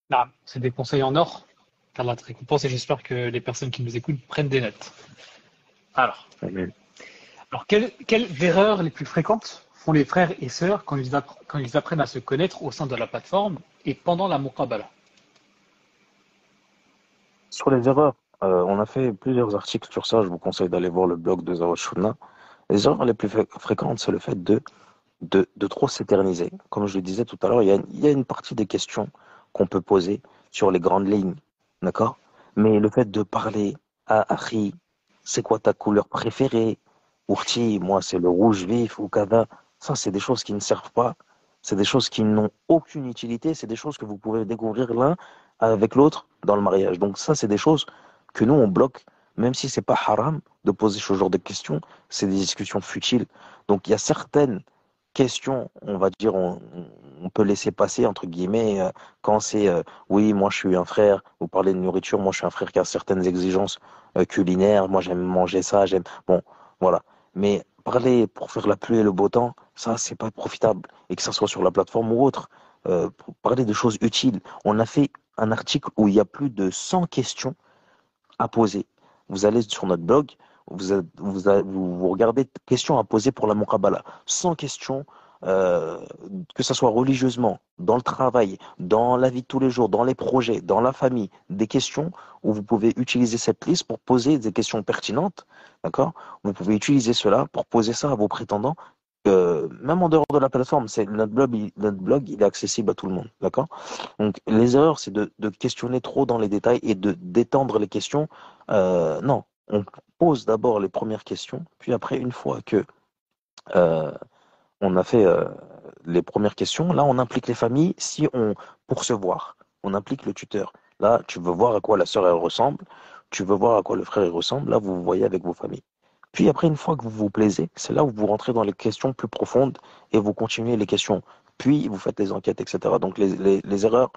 Non, c'est des conseils en or. qu'Allah te récompense et j'espère que les personnes qui nous écoutent prennent des notes. Alors, Amen. quelles erreurs les plus fréquentes font les frères et sœurs quand ils apprennent à se connaître au sein de la plateforme et pendant la muqabala? Sur les erreurs, on a fait plusieurs articles sur ça. Je vous conseille d'aller voir le blog de Zawad Shunna. Les erreurs les plus fréquentes, c'est le fait de trop s'éterniser. Comme je le disais tout à l'heure, il y a une partie des questions qu'on peut poser sur les grandes lignes. D'accord? Mais le fait de parler à Akhi, c'est quoi ta couleur préférée? Ourti, moi c'est le rouge vif ou kada. Ça, c'est des choses qui ne servent pas. C'est des choses qui n'ont aucune utilité. C'est des choses que vous pouvez découvrir l'un avec l'autre dans le mariage. Donc ça, c'est des choses que nous, on bloque, même si c'est pas haram de poser ce genre de questions. C'est des discussions futiles. Donc il y a certaines questions, on va dire, on peut laisser passer, entre guillemets, quand c'est oui, moi je suis un frère, vous parlez de nourriture, moi je suis un frère qui a certaines exigences culinaires, moi j'aime manger ça, j'aime. Bon, voilà. Mais parler pour faire la pluie et le beau temps, ça, c'est pas profitable. Et que ça soit sur la plateforme ou autre, pour parler de choses utiles. On a fait un article où il y a plus de 100 questions à poser. Vous allez sur notre blog, vous regardez questions à poser pour la muqabala. 100 questions, euh, que ce soit religieusement, dans le travail, dans la vie de tous les jours, dans les projets, dans la famille, des questions où vous pouvez utiliser cette liste pour poser des questions pertinentes, d'accord? Vous pouvez utiliser cela pour poser ça à vos prétendants même en dehors de la plateforme, notre blog, il est accessible à tout le monde, d'accord? Donc, les erreurs, c'est de questionner trop dans les détails et de d'étendre les questions. Non, on pose d'abord les premières questions, puis après, une fois que euh, on a fait les premières questions, là, on implique les familles si on pour se voir, on implique le tuteur. Là, tu veux voir à quoi la sœur elle ressemble, tu veux voir à quoi le frère il ressemble. Là, vous vous voyez avec vos familles. Puis après, une fois que vous vous plaisez, c'est là où vous rentrez dans les questions plus profondes et vous continuez les questions. Puis vous faites les enquêtes, etc. Donc les erreurs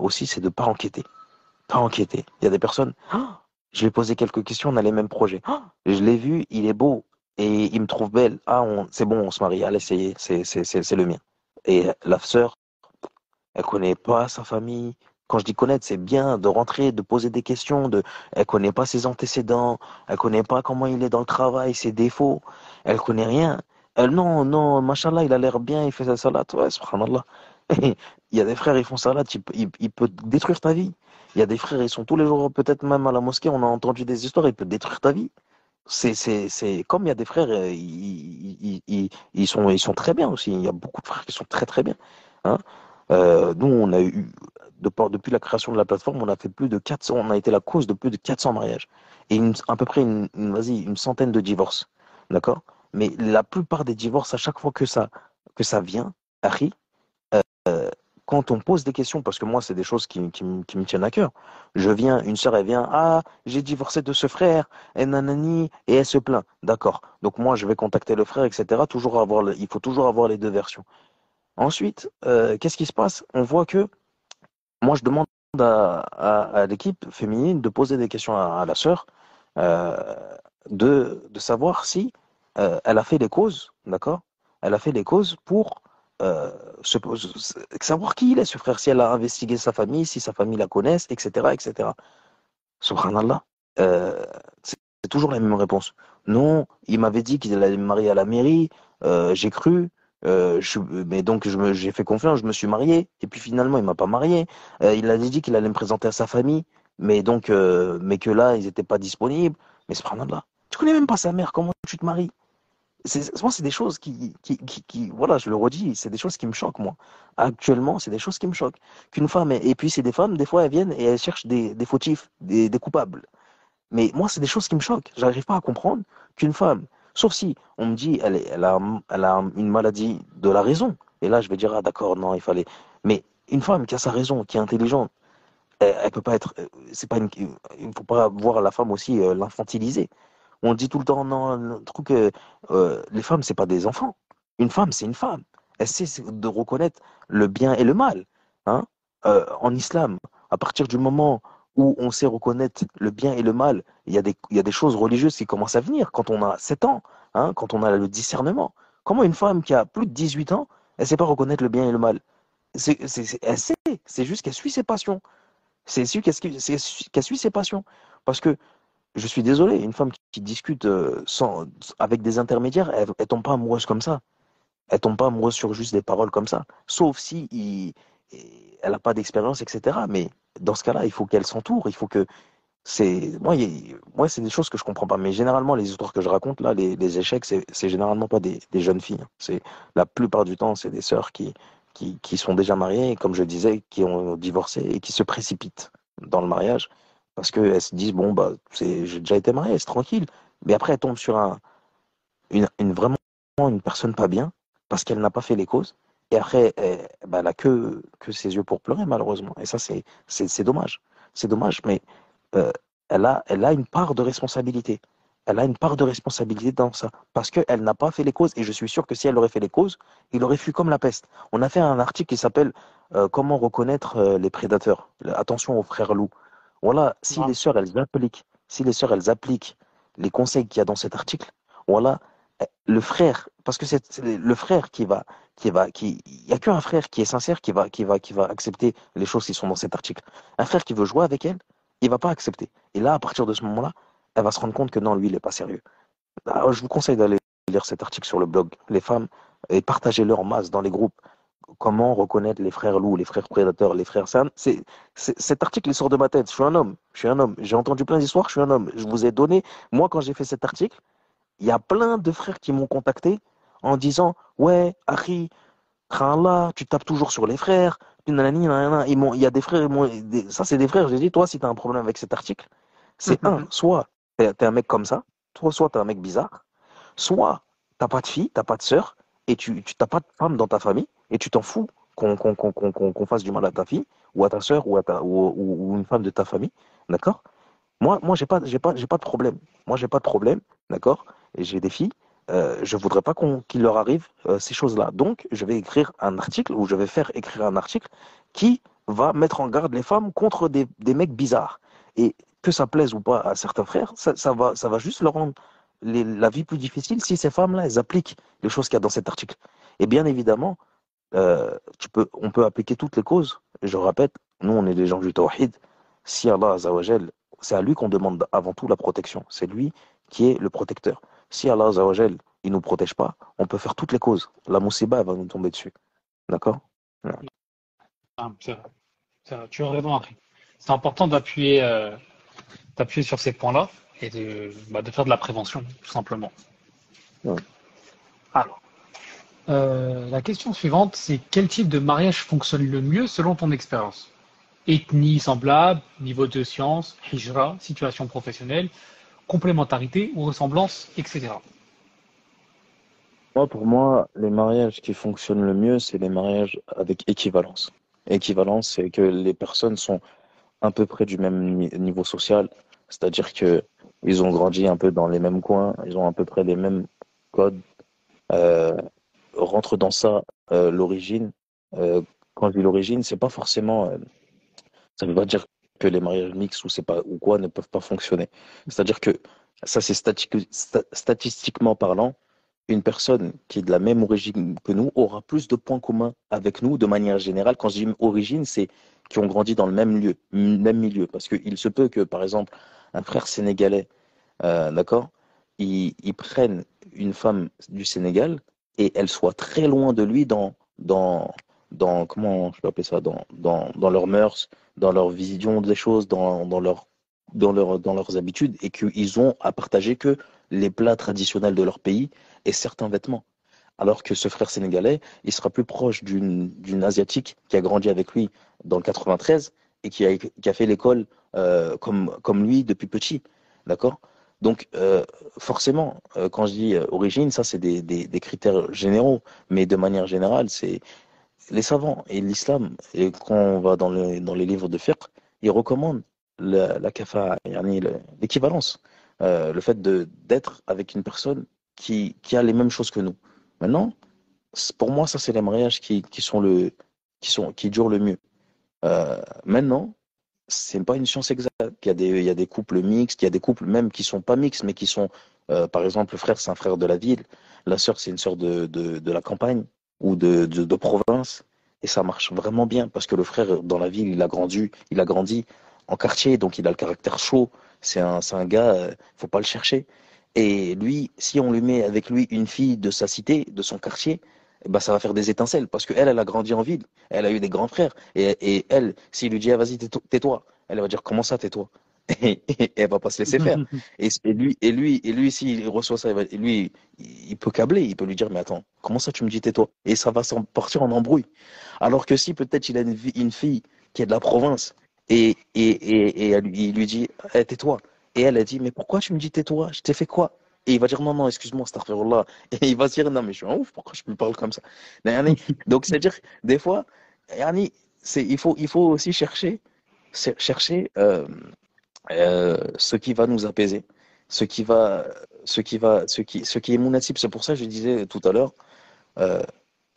aussi, c'est de pas enquêter. Pas enquêter. Il y a des personnes, ah, je lui ai posé quelques questions, on a les mêmes projets. Ah, je l'ai vu, il est beau et il me trouve belle. Ah, c'est bon, on se marie. Allez, ça y est, c'est le mien. Et la sœur, elle connaît pas sa famille. Quand je dis connaître, c'est bien de rentrer, de poser des questions, elle connaît pas ses antécédents, elle connaît pas comment il est dans le travail, ses défauts, elle connaît rien. Elle, non, non, machallah, il a l'air bien, il fait sa salade. Ouais, subhanallah. Il y a des frères, ils font salade, il peut détruire ta vie. Il y a des frères, ils sont tous les jours, peut-être même à la mosquée, on a entendu des histoires, il peut détruire ta vie. C'est comme il y a des frères, ils sont très bien aussi. Il y a beaucoup de frères qui sont très très bien. Hein. Nous, on a eu, depuis la création de la plateforme, on a fait plus de 400, on a été la cause de plus de 400 mariages. Et à peu près vas-y, une centaine de divorces. D'accord? Mais la plupart des divorces, à chaque fois que ça vient, Harry, quand on pose des questions, parce que moi, c'est des choses qui me tiennent à cœur. Une sœur, elle vient, ah, j'ai divorcé de ce frère, et nanani, et elle se plaint. D'accord. Donc moi, je vais contacter le frère, etc. Il faut toujours avoir les deux versions. Ensuite, qu'est-ce qui se passe? On voit que moi, je demande à l'équipe féminine de poser des questions à la sœur, euh, de savoir si elle a fait les causes, d'accord? Elle a fait les causes pour euh, savoir qui il est, ce frère, si elle a investigué sa famille, si sa famille la connaisse, etc., etc. Subhanallah, euh, c'est toujours la même réponse. Non, il m'avait dit qu'il allait me marier à la mairie, j'ai cru, mais donc j'ai fait confiance, je me suis marié, et puis finalement il m'a pas marié. Il avait dit qu'il allait me présenter à sa famille, mais que là ils étaient pas disponibles. Mais subhanallah, tu connais même pas sa mère, comment tu te maries? Moi, c'est des choses voilà, je le redis, c'est des choses qui me choquent, moi. Actuellement, c'est des choses qui me choquent. Qu'une femme, et puis c'est des femmes, des fois, elles viennent et elles cherchent des fautifs, des coupables. Mais moi, c'est des choses qui me choquent. J'arrive pas à comprendre qu'une femme, sauf si on me dit elle a une maladie de la raison. Et là, je vais dire, ah d'accord, non, il fallait. Mais une femme qui a sa raison, qui est intelligente, elle peut pas être. C'est pas il faut pas voir la femme aussi l'infantiliser. On dit tout le temps, non, le truc, les femmes, c'est pas des enfants. Une femme, c'est une femme. Elle sait de reconnaître le bien et le mal. Hein. En islam, à partir du moment où on sait reconnaître le bien et le mal, il y a des choses religieuses qui commencent à venir quand on a 7 ans, hein, quand on a le discernement. Comment une femme qui a plus de 18 ans, elle sait pas reconnaître le bien et le mal? Elle sait, c'est juste qu'elle suit ses passions. Qu'elle suit ses passions. Parce que je suis désolé, une femme qui discute avec des intermédiaires, elle tombe pas amoureuse comme ça. Elle tombe pas amoureuse sur juste des paroles comme ça. Sauf si elle n'a pas d'expérience, etc. Mais dans ce cas-là, il faut qu'elle s'entoure. Il faut que moi, c'est des choses que je comprends pas. Mais généralement, les histoires que je raconte là, les échecs, c'est généralement pas des jeunes filles. Hein. C'est la plupart du temps, c'est des sœurs qui sont déjà mariées, et comme je disais, qui ont divorcé et qui se précipitent dans le mariage parce qu'elles se disent bon bah j'ai déjà été mariée, c'est tranquille. Mais après, elles tombent sur vraiment une personne pas bien parce qu'elle n'a pas fait les causes. Et après, elle a que ses yeux pour pleurer, malheureusement. Et ça, c'est dommage. C'est dommage, mais euh, elle a une part de responsabilité. Elle a une part de responsabilité dans ça. Parce qu'elle n'a pas fait les causes. Et je suis sûr que si elle aurait fait les causes, il aurait fui comme la peste. On a fait un article qui s'appelle Comment reconnaître les prédateurs. Attention aux frères loups. Voilà, Non. si les sœurs, elles appliquent les conseils qu'il y a dans cet article, voilà, le frère, parce que c'est le frère il y a qu'un frère qui est sincère qui va accepter les choses qui sont dans cet article. Un frère qui veut jouer avec elle, il va pas accepter. Et là, à partir de ce moment-là, elle va se rendre compte que non, lui, il est pas sérieux. Alors, je vous conseille d'aller lire cet article sur le blog, les femmes, et partagez-le en masse dans les groupes. Comment reconnaître les frères loups, les frères prédateurs, les frères. Cet article, il sort de ma tête. Je suis un homme. Je suis un homme. J'ai entendu plein d'histoires. Je suis un homme. Je vous ai donné. Moi, quand j'ai fait cet article, il y a plein de frères qui m'ont contacté en disant, ouais, Harry, là, tu tapes toujours sur les frères, nanani, nanana. Il y a des frères, ça c'est des frères. J'ai dit, toi, si t'as un problème avec cet article, c'est soit t'es un mec comme ça, soit t'es un mec bizarre, soit t'as pas de fille, t'as pas de sœur, et tu t'as pas de femme dans ta famille, et tu t'en fous qu'on fasse du mal à ta fille, ou à ta sœur, ou une femme de ta famille, d'accord? Moi, j'ai pas de problème. Moi, j'ai pas de problème, d'accord? Et j'ai des filles. Je voudrais pas qu'il leur arrive ces choses-là. Donc, je vais écrire un article ou je vais faire écrire un article qui va mettre en garde les femmes contre des mecs bizarres. Et que ça plaise ou pas à certains frères, ça va juste leur rendre la vie plus difficile si ces femmes-là, elles appliquent les choses qu'il y a dans cet article. Et bien évidemment, on peut appliquer toutes les causes. Je répète, nous, on est des gens du tawhid. Si Allah Azawajal, c'est à lui qu'on demande avant tout la protection. C'est lui qui est le protecteur. Si Allah Azawajal, il nous protège pas, on peut faire toutes les causes. La moussiba, elle va nous tomber dessus. D'accord? Voilà. Ah, c'est vrai. C'est vrai. Tu as raison, Harry. C'est important d'appuyer sur ces points-là et de faire de la prévention, tout simplement. Ouais. Alors, la question suivante, c'est quel type de mariage fonctionne le mieux selon ton expérience? Ethnie semblable, niveau de science, hijra, situation professionnelle, complémentarité ou ressemblance, etc. Pour moi, les mariages qui fonctionnent le mieux, c'est les mariages avec équivalence. Équivalence, c'est que les personnes sont à peu près du même niveau social, c'est-à-dire que ils ont grandi un peu dans les mêmes coins, ils ont à peu près les mêmes codes. Euh, Rentre dans ça l'origine. Euh, Quand je dis l'origine, c'est pas forcément, ça veut pas dire que les mariages mixtes ou c'est pas ou quoi ne peuvent pas fonctionner. C'est-à-dire que ça, c'est statistiquement parlant, une personne qui est de la même origine que nous aura plus de points communs avec nous de manière générale. Quand je dis origine, c'est qui ont grandi dans le même lieu, même milieu. Parce qu'il se peut que, par exemple, un frère sénégalais, d'accord, ils prennent une femme du Sénégal et elle soit très loin de lui comment je peux appeler ça, dans leurs mœurs, dans leur vision des choses, dans leurs habitudes, et qu'ils ont à partager que les plats traditionnels de leur pays et certains vêtements. Alors que ce frère sénégalais, il sera plus proche d'une Asiatique qui a grandi avec lui dans le 93 et qui a fait l'école comme lui depuis petit. D'accord? Donc, forcément, quand je dis origine, ça, c'est des critères généraux. Mais de manière générale, c'est les savants et l'islam. Et quand on va dans les livres de fiqh, ils recommandent la kafa, yani l'équivalence. Le fait d'être avec une personne qui a les mêmes choses que nous. Maintenant, pour moi, ça, c'est les mariages qui durent le mieux. Maintenant, c'est pas une science exacte. Il y a des couples mixtes, il y a des couples même qui sont pas mixtes, mais qui sont, par exemple, le frère, c'est un frère de la ville, la sœur, c'est une sœur de la campagne ou de province. Et ça marche vraiment bien parce que le frère, dans la ville, il a grandi en quartier, donc il a le caractère chaud. C'est un gars, faut pas le chercher. Et lui, si on lui met avec lui une fille de sa cité, de son quartier, eh ben, ça va faire des étincelles parce qu'elle, elle a grandi en ville. Elle a eu des grands frères. Et elle, s'il lui dit, ah, vas-y, tais-toi, elle va dire, comment ça, tais-toi? Et elle va pas se laisser faire. Et lui, s'il reçoit ça, il peut câbler, il peut lui dire, mais attends, comment ça, tu me dis tais-toi? Et ça va partir en embrouille. Alors que si peut-être il a une fille qui est de la province et il lui dit, eh, tais-toi. Et elle a dit, mais pourquoi tu me dis tais-toi? Je t'ai fait quoi? Et il va dire, non, non, excuse-moi, astaghfirullah. Et il va se dire, non, mais je suis un ouf, pourquoi je me parle comme ça? Yani, donc, c'est-à-dire, des fois, yani, il faut aussi chercher ce qui va nous apaiser, ce qui va, ce qui est mounatib. C'est pour ça que je disais tout à l'heure, euh,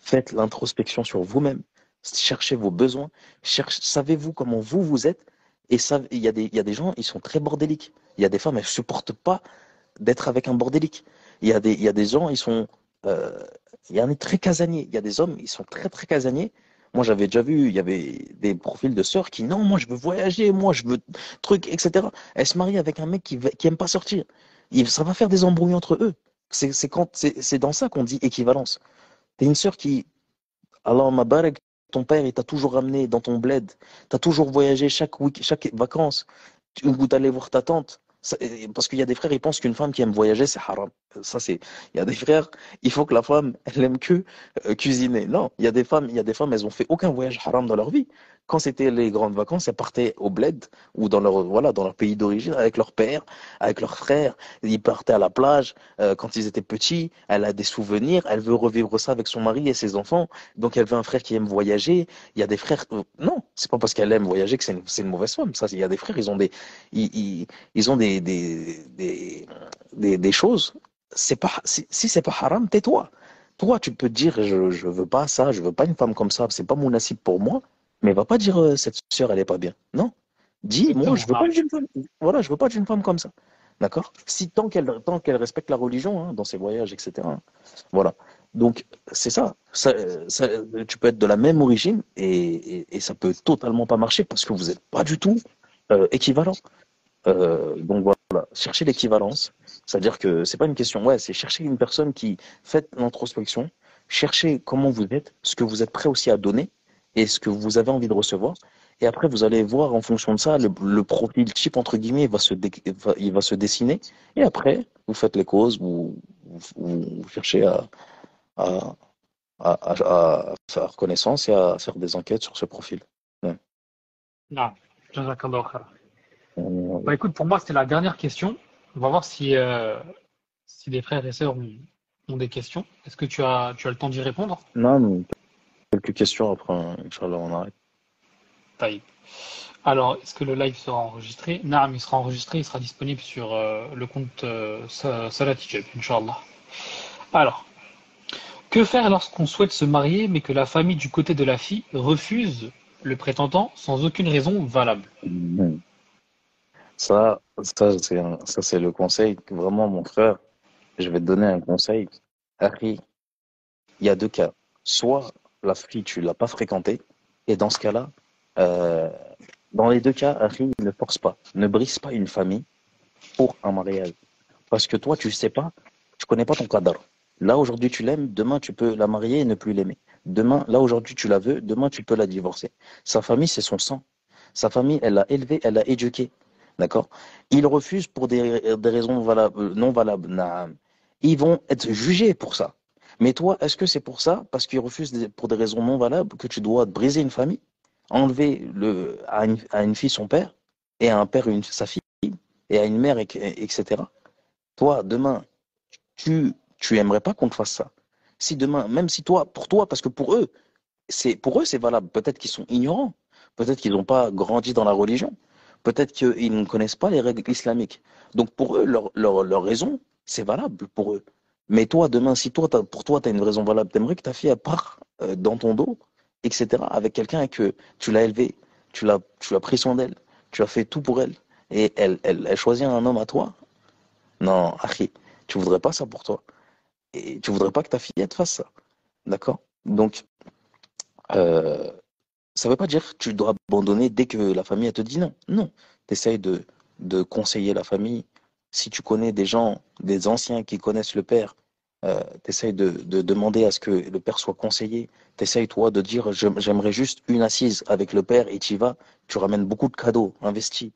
faites l'introspection sur vous-même, cherchez vos besoins, savez-vous comment vous êtes, et il y a des gens, ils sont très bordéliques. Il y a des femmes, elles supportent pas d'être avec un bordélique. Il y a des gens, ils sont, euh, il y en a très casaniers. Il y a des hommes, ils sont très très casaniers. Moi, j'avais déjà vu, il y avait des profils de sœurs qui, non, moi, je veux voyager, moi, je veux truc, etc. Elles se marient avec un mec qui aime pas sortir. Ça va faire des embrouilles entre eux. C'est dans ça qu'on dit équivalence. T'es une sœur qui, Allah Mabarek, ton père, il t'a toujours ramené dans ton bled. T'as toujours voyagé chaque vacances. Où t'allais voir ta tante. Parce qu'il y a des frères, ils pensent qu'une femme qui aime voyager, c'est haram. Ça, c'est, il y a des frères, il faut que la femme, elle aime que cuisiner. Non, il y a des femmes, elles ont fait aucun voyage haram dans leur vie. Quand c'était les grandes vacances, elles partaient au bled ou dans leur pays d'origine avec leur père, avec leurs frères. Ils partaient à la plage quand ils étaient petits. Elle a des souvenirs. Elle veut revivre ça avec son mari et ses enfants. Donc, elle veut un frère qui aime voyager. Il y a des frères. Non, c'est pas parce qu'elle aime voyager que c'est une mauvaise femme. Ça, il y a des frères, ils ont des choses. C'est pas, si c'est pas haram, tais-toi. Toi, tu peux te dire, je veux pas ça, je veux pas une femme comme ça, c'est pas mon nacib pour moi, mais va pas dire, cette sœur, elle est pas bien. Non. Dis, moi, Exactement. je veux pas d'une femme, voilà, je veux pas d'une femme comme ça. D'accord? Si tant qu'elle respecte la religion, hein, dans ses voyages, etc. hein. Voilà. Donc, c'est ça. Tu peux être de la même origine et ça peut totalement pas marcher parce que vous n'êtes pas du tout équivalent. Donc voilà, chercher l'équivalence, c'est-à-dire que c'est pas une question, ouais, c'est chercher une personne qui fait l'introspection, chercher comment vous êtes, ce que vous êtes prêt aussi à donner et ce que vous avez envie de recevoir. Et après, vous allez voir en fonction de ça, le profil type, entre guillemets, il va se dessiner. Et après, vous faites les causes, vous cherchez à, à faire connaissance et à faire des enquêtes sur ce profil. Ouais. Non, jazakallahu khair. Euh, Bah écoute, pour moi, c'était la dernière question. On va voir si les frères et sœurs ont des questions. Est-ce que tu as le temps d'y répondre? non, mais quelques questions après, Inch'Allah, on arrête. Taïb. Alors, est-ce que le live sera enregistré? Naam, il sera enregistré, il sera disponible sur le compte Salat Hijab, Inch'Allah. Alors, que faire lorsqu'on souhaite se marier mais que la famille du côté de la fille refuse le prétendant sans aucune raison valable? Mhm. Ça, c'est le conseil. Vraiment, mon frère, je vais te donner un conseil. Harry, il y a deux cas. Soit la fille, tu l'as pas fréquentée, et dans ce cas-là, euh, dans les deux cas, Harry, ne force pas, ne brise pas une famille pour un mariage. Parce que toi, tu sais pas, tu connais pas ton cadre. Là, aujourd'hui, tu l'aimes, demain, tu peux la marier et ne plus l'aimer. Demain, là, aujourd'hui, tu la veux, demain, tu peux la divorcer. Sa famille, c'est son sang. Sa famille, elle l'a élevé, elle l'a éduqué. D'accord? Ils refusent pour des raisons valables, non valables. Naam. Ils vont être jugés pour ça. Mais toi, est-ce que c'est pour ça, parce qu'ils refusent pour des raisons non valables, que tu dois briser une famille, enlever à une fille son père, et à un père sa fille, et à une mère, etc. Toi, demain, tu aimerais pas qu'on te fasse ça. Si demain, même si toi, pour toi, parce que pour eux c'est valable. Peut-être qu'ils sont ignorants. Peut-être qu'ils n'ont pas grandi dans la religion. Peut-être qu'ils ne connaissent pas les règles islamiques. Donc pour eux, leur raison, c'est valable pour eux. Mais toi, demain, si pour toi, tu as une raison valable, t'aimerais que ta fille elle part dans ton dos, etc., avec quelqu'un et que tu l'as élevée, tu l'as pris soin d'elle, tu as fait tout pour elle, et elle choisit un homme à toi. Non, Akhi, tu voudrais pas ça pour toi. Et tu voudrais pas que ta fille elle te fasse ça. D'accord? Donc, euh, ça veut pas dire que tu dois abandonner dès que la famille elle te dit non. Non. Tu essayes de conseiller la famille. Si tu connais des gens, des anciens qui connaissent le père, tu essayes de demander à ce que le père soit conseillé. Tu essayes, toi, de dire j'aimerais juste une assise avec le père et tu y vas. Tu ramènes beaucoup de cadeaux, investis.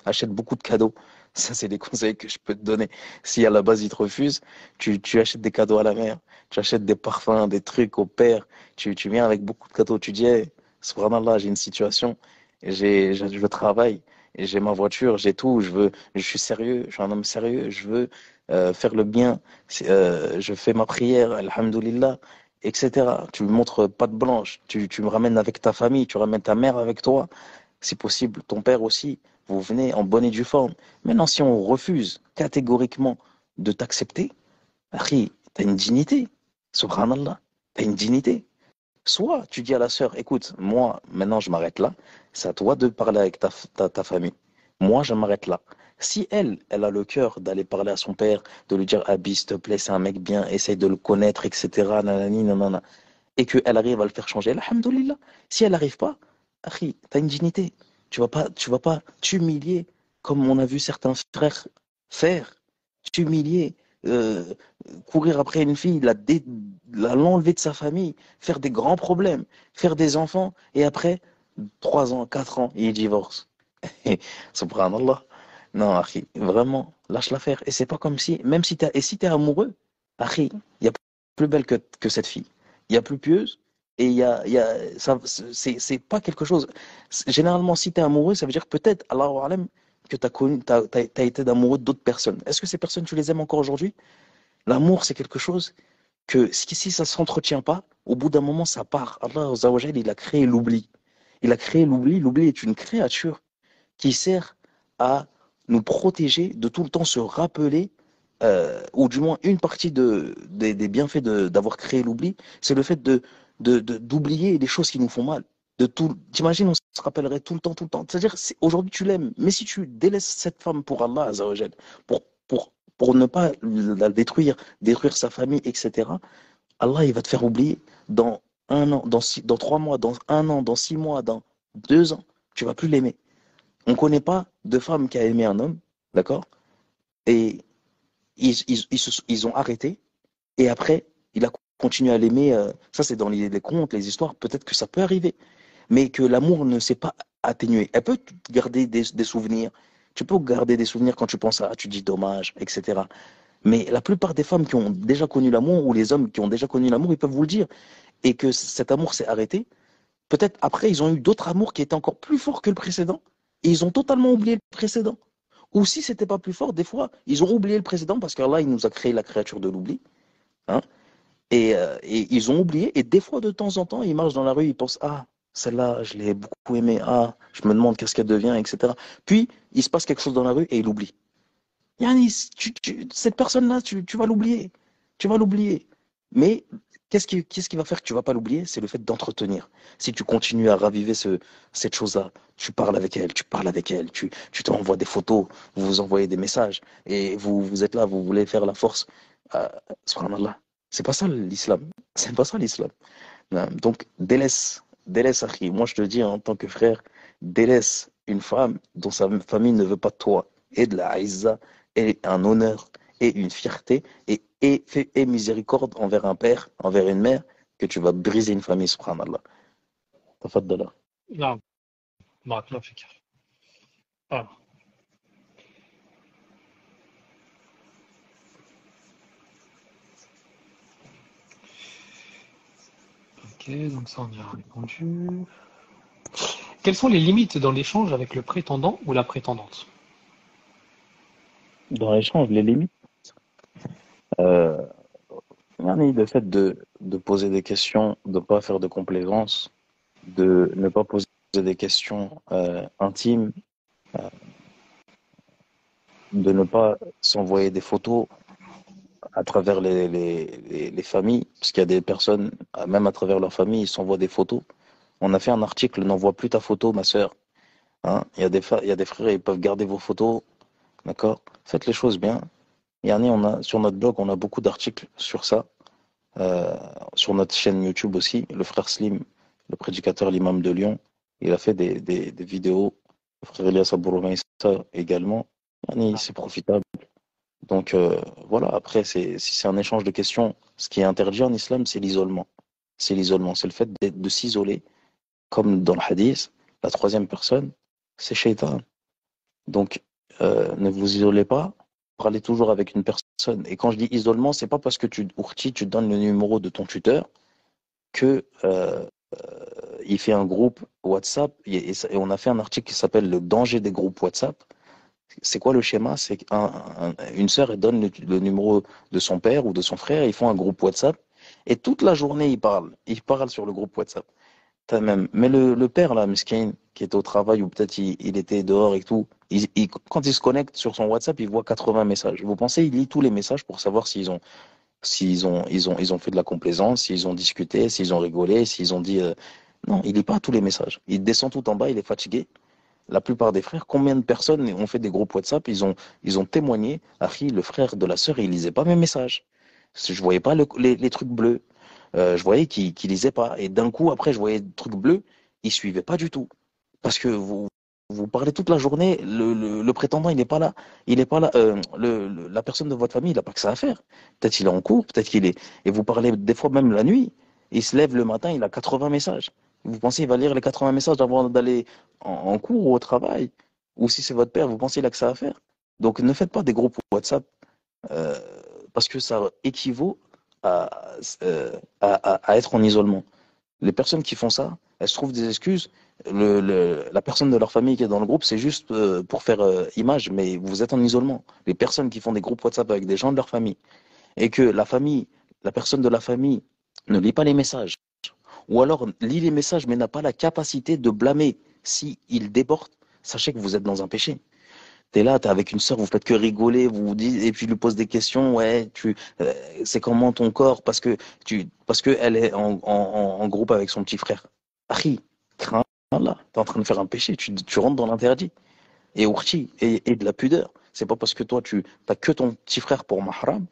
Achète beaucoup de cadeaux. Ça, c'est des conseils que je peux te donner. Si à la base, il te refuse, tu achètes des cadeaux à la mère. Tu achètes des parfums, des trucs au père. Tu viens avec beaucoup de cadeaux. Tu dis, hey, subhanallah, j'ai une situation, je travaille, et j'ai ma voiture, j'ai tout, je suis sérieux, je suis un homme sérieux, je veux faire le bien, je fais ma prière, alhamdoulilah, etc. Tu me montres patte blanche, tu me ramènes avec ta famille, tu ramènes ta mère avec toi, si possible, ton père aussi, vous venez en bonne et due forme. Maintenant, si on refuse catégoriquement de t'accepter, Akhi, t'as une dignité, subhanallah, t'as une dignité. Soit tu dis à la sœur, écoute, moi, maintenant je m'arrête là, c'est à toi de parler avec ta famille. Moi, je m'arrête là. Si elle a le cœur d'aller parler à son père, de lui dire, Abi, s'il te plaît, c'est un mec bien, essaye de le connaître, etc., nanani, nanana, et qu'elle arrive à le faire changer, alhamdoulilah. Si elle n'arrive pas, Akhi, t'as une dignité. Tu vas pas t'humilier comme on a vu certains frères faire. T'humilier, euh, courir après une fille, l'enlever de sa famille, faire des grands problèmes, faire des enfants, et après, 3 ans, 4 ans, il divorce. Subhanallah. Non, Harry, vraiment, lâche l'affaire. Et c'est pas comme si, même si t'es amoureux, Harry, il y a plus belle que cette fille. Il y a plus pieuse. Et ça, c'est pas quelque chose. Généralement, si t'es amoureux, ça veut dire peut-être, Allahu Alam, que t'as été d'amoureux d'autres personnes. Est-ce que ces personnes, tu les aimes encore aujourd'hui? L'amour, c'est quelque chose que si ça s'entretient pas, au bout d'un moment, ça part. Allah Azza wa Jal, il a créé l'oubli. Il a créé l'oubli. L'oubli est une créature qui sert à nous protéger de tout le temps se rappeler, ou du moins une partie des bienfaits d'avoir créé l'oubli, c'est le fait d'oublier les choses qui nous font mal. T'imagines, on se rappellerait tout le temps. C'est-à-dire, aujourd'hui tu l'aimes, mais si tu délaisses cette femme pour Allah, Azza wa Jal, pour ne pas la détruire sa famille, etc., Allah, il va te faire oublier dans un an, dans 3 mois, dans un an, dans 6 mois, dans 2 ans, tu vas plus l'aimer. On ne connaît pas de femme qui a aimé un homme, d'accord? Et ils ont arrêté, et après, il a continué à l'aimer. Ça, c'est dans les contes, les histoires, peut-être que ça peut arriver, mais que l'amour ne s'est pas atténué. Elle peut garder des souvenirs. Tu peux garder des souvenirs quand tu penses à, tu dis dommage, etc. Mais la plupart des femmes qui ont déjà connu l'amour, ou les hommes qui ont déjà connu l'amour, ils peuvent vous le dire, et que cet amour s'est arrêté. Peut-être après, ils ont eu d'autres amours qui étaient encore plus forts que le précédent, et ils ont totalement oublié le précédent. Ou si c'était pas plus fort, des fois, ils ont oublié le précédent parce qu'Allah, il nous a créé la créature de l'oubli. Hein, et ils ont oublié. Et des fois, de temps en temps, ils marchent dans la rue, ils pensent, ah, celle-là, je l'ai beaucoup aimée. Ah, je me demande qu'est-ce qu'elle devient, etc. Puis, il se passe quelque chose dans la rue et il oublie. Yanis, cette personne-là, tu vas l'oublier. Tu vas l'oublier. Mais qu'est-ce qui va faire que tu vas pas l'oublier? C'est le fait d'entretenir. Si tu continues à raviver cette chose-là, tu parles avec elle, tu t'envoies des photos, vous vous envoyez des messages, et vous êtes là, vous voulez faire la force. Subhanallah. C'est pas ça l'islam. C'est pas ça l'islam. Donc, délaisse, Akhi. Moi, je te dis, en tant que frère, délaisse une femme dont sa famille ne veut pas de toi, et de la aïza, et un honneur, et une fierté, et miséricorde envers un père, envers une mère, que tu vas briser une famille, subhanallah. Tafaddala. Non, barakallahu fik. Ah, ok, donc ça on y a répondu. Quelles sont les limites dans l'échange avec le prétendant ou la prétendante? Dans l'échange, les limites, euh, yani le fait de poser des questions, de ne pas faire de complaisance, de ne pas poser des questions intimes, euh, de ne pas s'envoyer des photos à travers les familles, parce qu'il y a des personnes, même à travers leur famille, ils s'envoient des photos. On a fait un article, n'envoie plus ta photo, ma sœur. Hein. Il y a des frères, ils peuvent garder vos photos, d'accord? Faites les choses bien. Yanni, sur notre blog, on a beaucoup d'articles sur ça. Euh, sur notre chaîne YouTube aussi, le frère Slim, le prédicateur, l'imam de Lyon, il a fait des vidéos. Le frère Elias Abouroumaïssa également. Yani, Ah, c'est profitable. Donc voilà, après, si c'est un échange de questions, ce qui est interdit en islam, c'est l'isolement. C'est l'isolement, c'est le fait de s'isoler, comme dans le hadith, la troisième personne, c'est shaitan. Donc ne vous isolez pas, parlez toujours avec une personne. Et quand je dis isolement, c'est pas parce que tu donnes le numéro de ton tuteur que il fait un groupe WhatsApp, et on a fait un article qui s'appelle Le danger des groupes WhatsApp. C'est quoi le schéma? C'est qu'une sœur, elle donne le numéro de son père ou de son frère, ils font un groupe WhatsApp, et toute la journée, ils parlent sur le groupe WhatsApp. Mais le père, là, Miskin, qui était au travail, ou peut-être il était dehors et tout, quand il se connecte sur son WhatsApp, il voit 80 messages. Vous pensez, il lit tous les messages pour savoir s'ils ont fait de la complaisance, s'ils ont discuté, s'ils ont rigolé, s'ils ont dit... Non, il lit pas tous les messages. Il descend tout en bas, il est fatigué. La plupart des frères, combien de personnes ont fait des groupes WhatsApp, ils ont témoigné, Akhi, le frère de la sœur, il lisait pas mes messages. Je voyais pas les trucs bleus. Je voyais qu'il lisait pas. Et d'un coup, après, je voyais des trucs bleus, il suivait pas du tout. Parce que vous parlez toute la journée, le prétendant, il n'est pas là. Il n'est pas là. La personne de votre famille, il n'a pas que ça à faire. Peut-être il est en cours, peut-être qu'il est. Et vous parlez des fois même la nuit. Il se lève le matin, il a 80 messages. Vous pensez qu'il va lire les 80 messages avant d'aller en cours ou au travail ou si c'est votre père, vous pensez qu'il a que ça à faire. Donc ne faites pas des groupes WhatsApp euh, parce que ça équivaut à, à être en isolement. Les personnes qui font ça, elles se trouvent des excuses. La personne de leur famille qui est dans le groupe, c'est juste pour faire image, mais vous êtes en isolement. Les personnes qui font des groupes WhatsApp avec des gens de leur famille et que la famille, la personne de la famille ne lit pas les messages, ou alors lit les messages mais n'a pas la capacité de blâmer si il déborde, sachez que vous êtes dans un péché. T'es là, t'es avec une sœur, vous faites que rigoler, vous vous dites, et puis lui pose des questions, ouais, c'est comment ton corps, parce que elle est en groupe avec son petit frère. Ari, crains Allah, t'es en train de faire un péché, tu rentres dans l'interdit. Et ourti, et de la pudeur. C'est pas parce que toi, tu t'as que ton petit frère pour mahram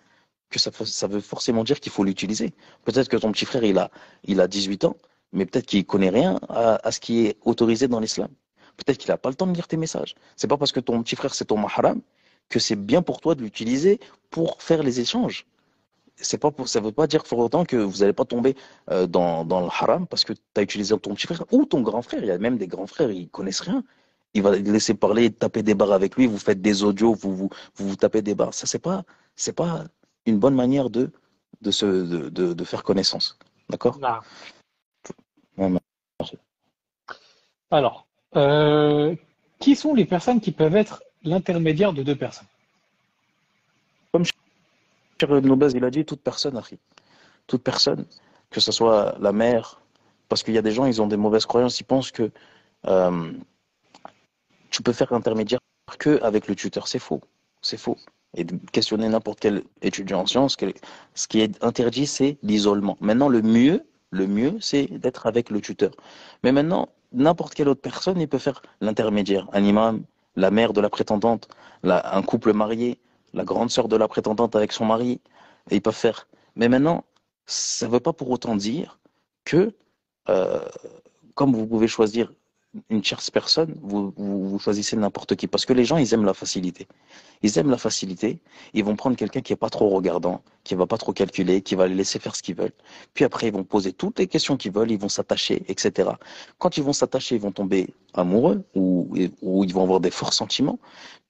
que ça veut forcément dire qu'il faut l'utiliser. Peut-être que ton petit frère, il a 18 ans, mais peut-être qu'il connaît rien à ce qui est autorisé dans l'islam. Peut-être qu'il n'a pas le temps de lire tes messages. C'est pas parce que ton petit frère, c'est ton mahram que c'est bien pour toi de l'utiliser pour faire les échanges. Ça veut pas dire pour autant que vous n'allez pas tomber dans le haram parce que tu as utilisé ton petit frère ou ton grand frère. Il y a même des grands frères, ils connaissent rien. Il va le laisser parler, taper des barres avec lui, vous faites des audios, vous tapez des barres. Ça, c'est pas une bonne manière de faire connaissance. D'accord? Non. Ouais, Alors, euh, qui sont les personnes qui peuvent être l'intermédiaire de deux personnes? comme Cheikh Ibn Baz, il a dit, toute personne, Akhi. Toute personne, que ce soit la mère, parce qu'il y a des gens, ils ont des mauvaises croyances, ils pensent que euh, tu peux faire intermédiaire que avec le tuteur. C'est faux. C'est faux. Et de questionner n'importe quel étudiant en sciences, ce qui est interdit, c'est l'isolement. Maintenant, le mieux, c'est d'être avec le tuteur. Mais maintenant, n'importe quelle autre personne, il peut faire l'intermédiaire. Un imam, la mère de la prétendante, un couple marié, la grande sœur de la prétendante avec son mari, et ils peuvent faire. Mais maintenant, ça ne veut pas pour autant dire que, euh, comme vous pouvez choisir une tierce personne, vous choisissez n'importe qui. Parce que les gens, ils aiment la facilité. Ils aiment la facilité. Ils vont prendre quelqu'un qui est pas trop regardant, qui va pas trop calculer, qui va les laisser faire ce qu'ils veulent. Puis après, ils vont poser toutes les questions qu'ils veulent, ils vont s'attacher, etc. Quand ils vont s'attacher, ils vont tomber amoureux ou ils vont avoir des forts sentiments.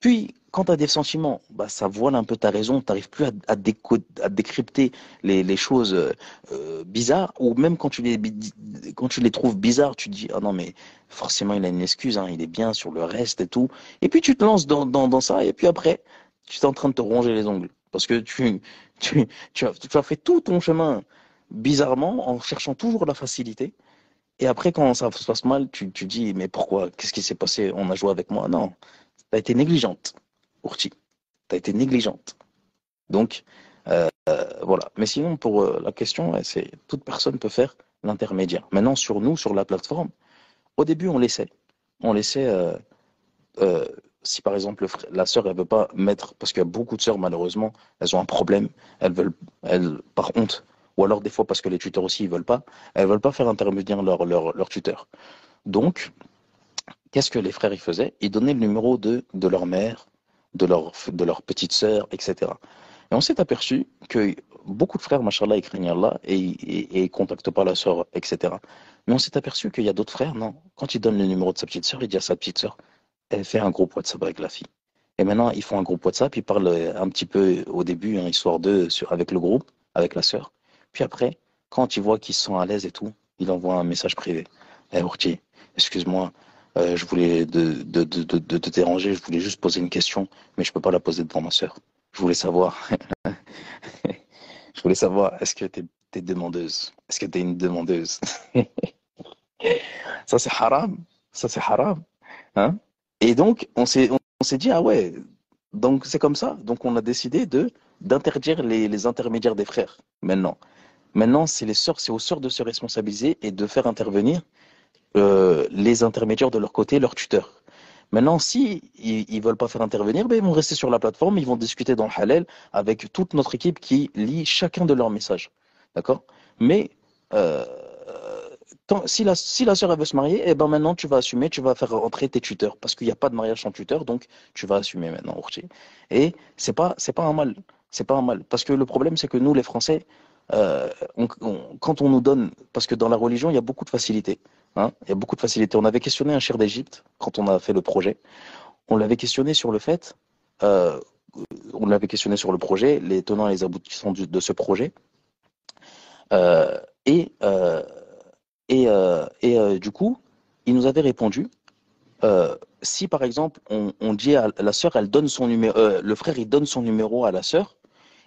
Puis, quand tu as des sentiments, bah, ça voile un peu ta raison. Tu n'arrives plus à décrypter les choses bizarres. Ou même quand tu les trouves bizarres, tu te dis, ah non, mais forcément, il a une excuse, hein, il est bien sur le reste et tout. Et puis tu te lances dans ça, et puis après, tu es en train de te ronger les ongles. Parce que tu as fait tout ton chemin bizarrement, en cherchant toujours la facilité. Et après, quand ça se passe mal, tu dis, mais pourquoi? Qu'est-ce qui s'est passé? On a joué avec moi? Non, tu as été négligente, Ourti. Tu as été négligente. Donc, voilà. Mais sinon, pour la question, ouais, c'est toute personne peut faire l'intermédiaire. Maintenant, sur nous, sur la plateforme, au début, on laissait. On laissait euh, si par exemple la sœur elle veut pas mettre, parce qu'il y a beaucoup de sœurs malheureusement, elles ont un problème, elles par honte, ou alors des fois parce que les tuteurs aussi elles veulent pas faire intervenir leur tuteur. Donc, qu'est-ce que les frères ils faisaient? Ils donnaient le numéro de leur mère, de leur petite sœur, etc. Et on s'est aperçu que beaucoup de frères, machallah, ils craignent Allah et contactent pas la sœur, etc. Mais on s'est aperçu qu'il y a d'autres frères, non. Quand ils donnent le numéro de sa petite sœur, il dit à sa petite sœur, elle fait un groupe WhatsApp avec la fille. Et maintenant, ils font un groupe WhatsApp, ils parlent un petit peu au début, hein, histoire d'eux, avec le groupe, avec la sœur. Puis après, quand ils voient qu'ils sont à l'aise et tout, il envoie un message privé. Eh, Ourti, excuse-moi, je voulais de te déranger, je voulais juste poser une question, mais je peux pas la poser devant ma sœur. Je voulais savoir, je voulais savoir, est-ce que t'es demandeuse? Est-ce que t'es une demandeuse? Ça, c'est haram. Ça, c'est haram. Hein? Et donc, on s'est dit, ah ouais, donc c'est comme ça. Donc, on a décidé d'interdire les intermédiaires des frères maintenant. Maintenant, c'est les sœurs, c'est aux sœurs de se responsabiliser et de faire intervenir les intermédiaires de leur côté, leurs tuteurs. Maintenant, si ils veulent pas faire intervenir, ben, ils vont rester sur la plateforme, ils vont discuter dans le halal avec toute notre équipe qui lit chacun de leurs messages. D'accord? Mais euh, si la sœur elle veut se marier, eh ben maintenant tu vas assumer, tu vas faire rentrer tes tuteurs parce qu'il n'y a pas de mariage sans tuteur, donc tu vas assumer maintenant, Ourti. Et c'est pas un mal, c'est pas un mal parce que le problème c'est que nous les Français, quand on nous donne, parce que dans la religion il y a beaucoup de facilité, hein, il y a beaucoup de facilité. On avait questionné un cher d'Égypte quand on a fait le projet. on l'avait questionné sur le fait, euh, on l'avait questionné sur le projet, les tenants et les aboutissants de ce projet. Euh, et euh, du coup, il nous avait répondu, si par exemple on dit à la sœur, elle donne son numéro, le frère il donne son numéro à la sœur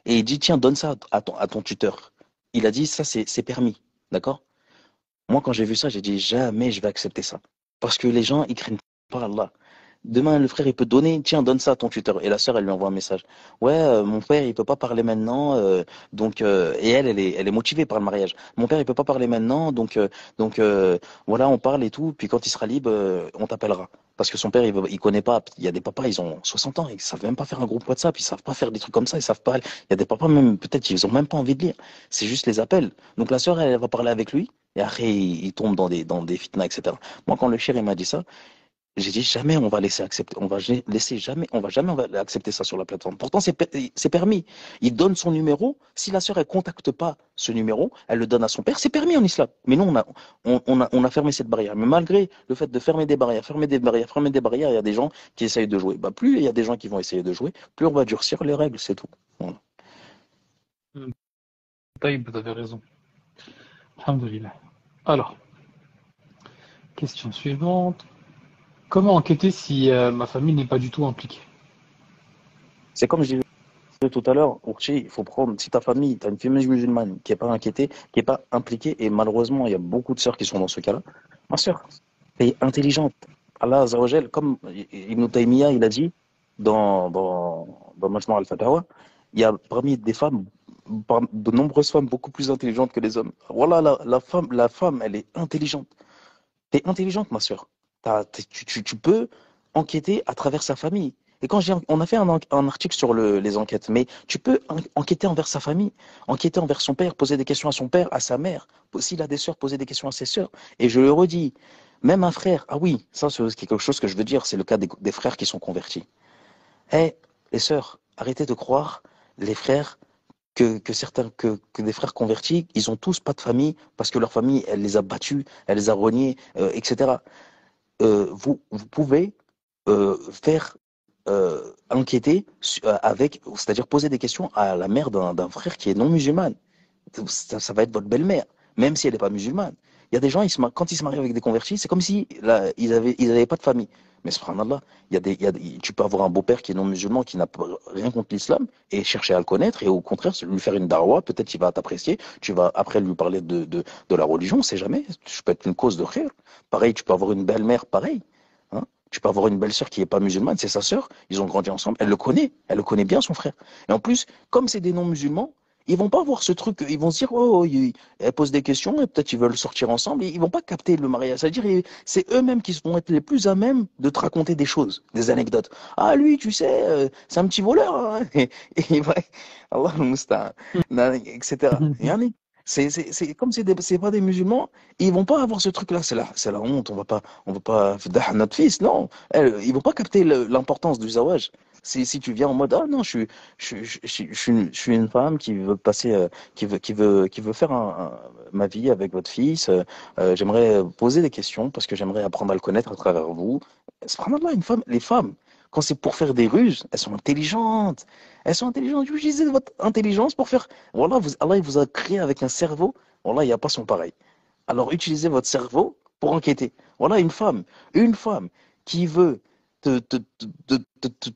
et il dit tiens donne ça à ton tuteur. Il a dit ça c'est permis, d'accord? Moi quand j'ai vu ça j'ai dit jamais je vais accepter ça parce que les gens ils craignent pas Allah. Demain, le frère, il peut donner, tiens, donne ça à ton tuteur. Et la sœur, elle lui envoie un message. Ouais, mon père, il peut pas parler maintenant, et elle est motivée par le mariage. Mon père, il peut pas parler maintenant, voilà, on parle et tout. Puis quand il sera libre, on t'appellera. Parce que son père, il connaît pas. Il y a des papas, ils ont 60 ans, ils savent même pas faire un groupe WhatsApp, ils savent pas faire des trucs comme ça, ils savent pas. Il y a des papas même, peut-être, ils ont même pas envie de lire. C'est juste les appels. Donc la sœur, elle va parler avec lui. Et après, il tombe dans des fitnas, etc. Moi, quand le cher, il m'a dit ça, j'ai dit jamais on va laisser accepter, on va jamais on va accepter ça sur la plateforme. Pourtant c'est permis. Il donne son numéro. Si la sœur elle contacte pas ce numéro, elle le donne à son père. C'est permis en islam. Mais nous on a fermé cette barrière. Mais malgré le fait de fermer des barrières, il y a des gens qui essayent de jouer. Bah plus il y a des gens qui vont essayer de jouer, plus on va durcir les règles, c'est tout. Voilà. Taïb, vous avez raison. Alhamdulillah. Alors, question suivante. Comment enquêter si ma famille n'est pas du tout impliquée? C'est comme je disais tout à l'heure, Ourchi, il faut prendre, si ta famille, tu as une famille musulmane qui n'est pas inquiétée, qui n'est pas impliquée, et malheureusement, il y a beaucoup de sœurs qui sont dans ce cas-là. Ma sœur, tu es intelligente. Allah Azzawajal, comme Ibn Taymiyyah, il a dit dans Majma' al-Fatawa, il y a parmi des femmes, de nombreuses femmes beaucoup plus intelligentes que les hommes. Voilà, la femme, elle est intelligente. Tu es intelligente, ma sœur. Tu peux enquêter à travers sa famille. Et on a fait un article sur les enquêtes, mais tu peux enquêter envers sa famille, enquêter envers son père, poser des questions à son père, à sa mère. S'il a des sœurs, poser des questions à ses sœurs. Et je le redis, même un frère, ah oui, ça c'est quelque chose que je veux dire, c'est le cas des frères qui sont convertis. Eh, les sœurs, arrêtez de croire, les frères, que des frères convertis, ils ont tous pas de famille parce que leur famille, elle les a battus, elle les a rognés, etc. Vous pouvez faire enquêter c'est-à-dire poser des questions à la mère d'un frère qui est non musulman. Ça va être votre belle-mère, même si elle n'est pas musulmane. Il y a des gens, quand ils se marient avec des convertis, c'est comme si là, ils avaient pas de famille. Mais subhanallah, tu peux avoir un beau-père qui est non musulman, qui n'a rien contre l'islam, et chercher à le connaître, et au contraire, lui faire une darwa, peut-être qu'il va t'apprécier, tu vas après lui parler de la religion, on sait jamais, tu peux être une cause de khir. Pareil, tu peux avoir une belle-mère, pareil. Hein. Tu peux avoir une belle-sœur qui n'est pas musulmane, c'est sa sœur, ils ont grandi ensemble, elle le connaît bien, son frère. Et en plus, comme c'est des non-musulmans, ils vont pas voir ce truc, ils vont se dire, oh, elle pose des questions, et peut-être ils veulent sortir ensemble, ils vont pas capter le mariage. C'est-à-dire, c'est eux-mêmes qui vont être les plus à même de te raconter des choses, des anecdotes. Ah, lui, tu sais, c'est un petit voleur, hein. Et ouais, Allah al-Musta'an, etc. Yani, c'est comme c'est pas des musulmans, ils vont pas avoir ce truc-là, c'est la honte, on va pas faire notre fils, non. Ils vont pas capter l'importance du zawaj. Si tu viens en mode, ah non, je suis une femme qui veut passer, qui veut faire ma vie avec votre fils. J'aimerais poser des questions parce que j'aimerais apprendre à le connaître à travers vous. Subhanallah, les femmes, quand c'est pour faire des ruses, elles sont intelligentes. Elles sont intelligentes. Utilisez votre intelligence pour faire. Voilà, Allah il vous a créé avec un cerveau. Voilà, il n'y a pas son pareil. Alors utilisez votre cerveau pour enquêter. Voilà une femme qui veut te, te, te, te, te-